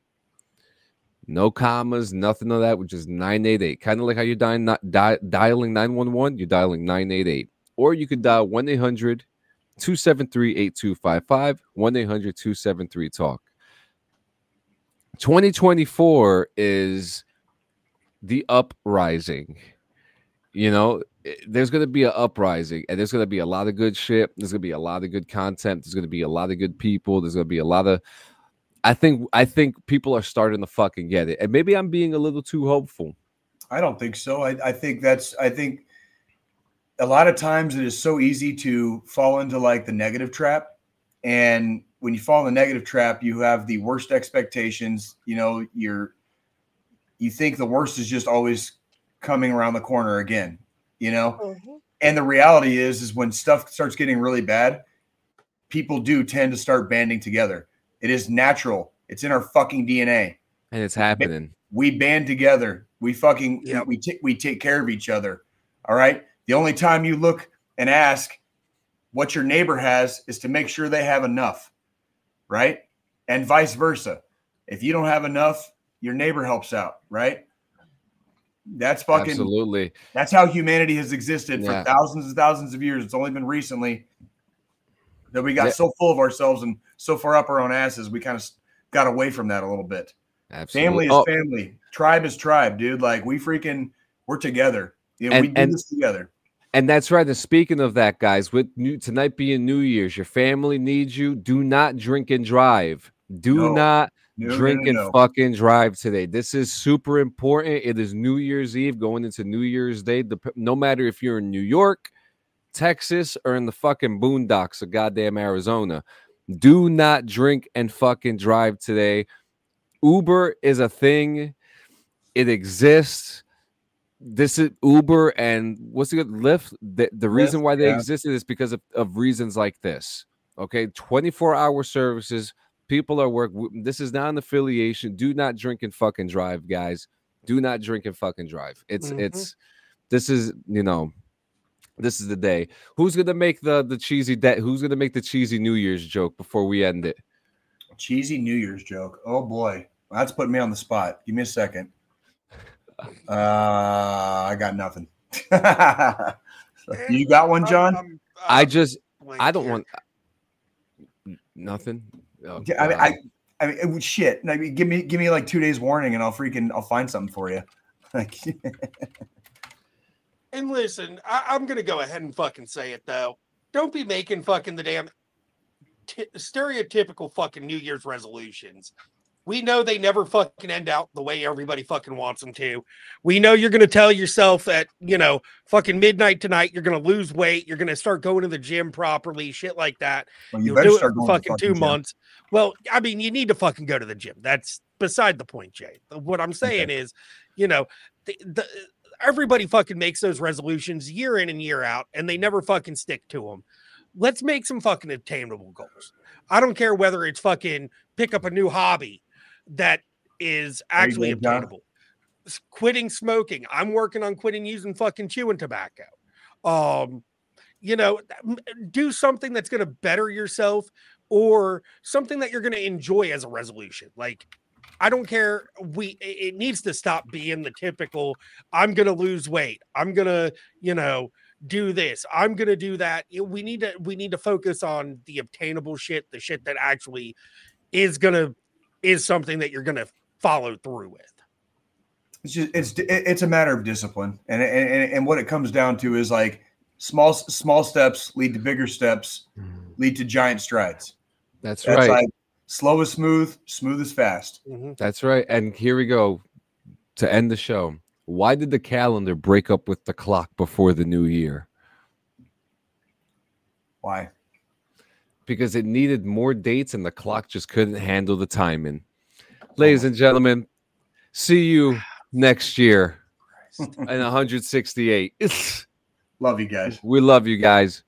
no commas, nothing of that, which is 988. Kind of like how you're dialing 911, you're dialing 988. Or you could dial 1-800-273-8255, 1-800-273-TALK. 2024 is the uprising. You know, there's going to be an uprising, and there's going to be a lot of good shit. There's going to be a lot of good content. There's going to be a lot of good people. There's going to be a lot of, I think people are starting to fucking get it. And maybe I'm being a little too hopeful. I don't think so. I think a lot of times it is so easy to fall into like the negative trap. And when you fall in the negative trap, you have the worst expectations. You know, you think the worst is just always coming around the corner again, you know? Mm-hmm. And the reality is when stuff starts getting really bad, people do tend to start banding together. It is natural. It's in our fucking DNA. And it's happening. We band together. We fucking, we take care of each other. All right. The only time you look and ask what your neighbor has is to make sure they have enough. Right. And vice versa. If you don't have enough, your neighbor helps out. Right. That's fucking absolutely. That's how humanity has existed for thousands and thousands of years. It's only been recently that we got so full of ourselves and so far up our own asses, we kind of got away from that a little bit. Absolutely. Family is family. Tribe is tribe, dude. Like we're together. You know, we do this together. And that's right. And speaking of that, guys, with tonight being New Year's, your family needs you. Do not drink and drive. Do not drink and fucking drive today. This is super important. It is New Year's Eve going into New Year's Day. No matter if you're in New York, Texas, or in the fucking boondocks of goddamn Arizona, do not drink and fucking drive today. Uber is a thing. It exists. This is Uber and what's it? Lyft. The reason why they existed is because of reasons like this. Okay, 24-hour services. People are work. This is not an affiliation. Do not drink and fucking drive, guys. Do not drink and fucking drive. This is, you know, this is the day. Who's gonna make the cheesy who's gonna make the cheesy New Year's joke before we end it? Cheesy New Year's joke. Oh boy, that's putting me on the spot. Give me a second. I got nothing. You got one, John? I don't want nothing. Oh, I mean, shit. I mean, give me like 2 days warning, and I'll find something for you. Like, and listen, I'm gonna go ahead and fucking say it though. Don't be making fucking the damn stereotypical fucking New Year's resolutions. We know they never fucking end out the way everybody fucking wants them to. We know you're going to tell yourself at, you know, fucking midnight tonight, you're going to lose weight. You're going to start going to the gym properly, shit like that. Well, You'll do it for fucking 2 months. Well, I mean, you need to fucking go to the gym. That's beside the point, Jay. What I'm saying is, you know, everybody fucking makes those resolutions year in and year out, and they never fucking stick to them. Let's make some fucking attainable goals. I don't care whether it's fucking pick up a new hobby that is actually obtainable. Quitting smoking. I'm working on quitting using fucking chewing tobacco. You know, do something that's going to better yourself or something that you're going to enjoy as a resolution. Like, I don't care. It needs to stop being the typical, I'm going to lose weight. I'm going to, you know, do this. I'm going to do that. We need to focus on the obtainable shit, the shit that actually is something that you're going to follow through with. It's a matter of discipline. And what it comes down to is like small steps lead to bigger steps, lead to giant strides. That's right. Like slow is smooth, smooth is fast. Mm-hmm. That's right. And here we go to end the show. Why did the calendar break up with the clock before the new year? Why? Because it needed more dates and the clock just couldn't handle the timing. Ladies and gentlemen, see you next year in 168. Love you guys. We love you guys.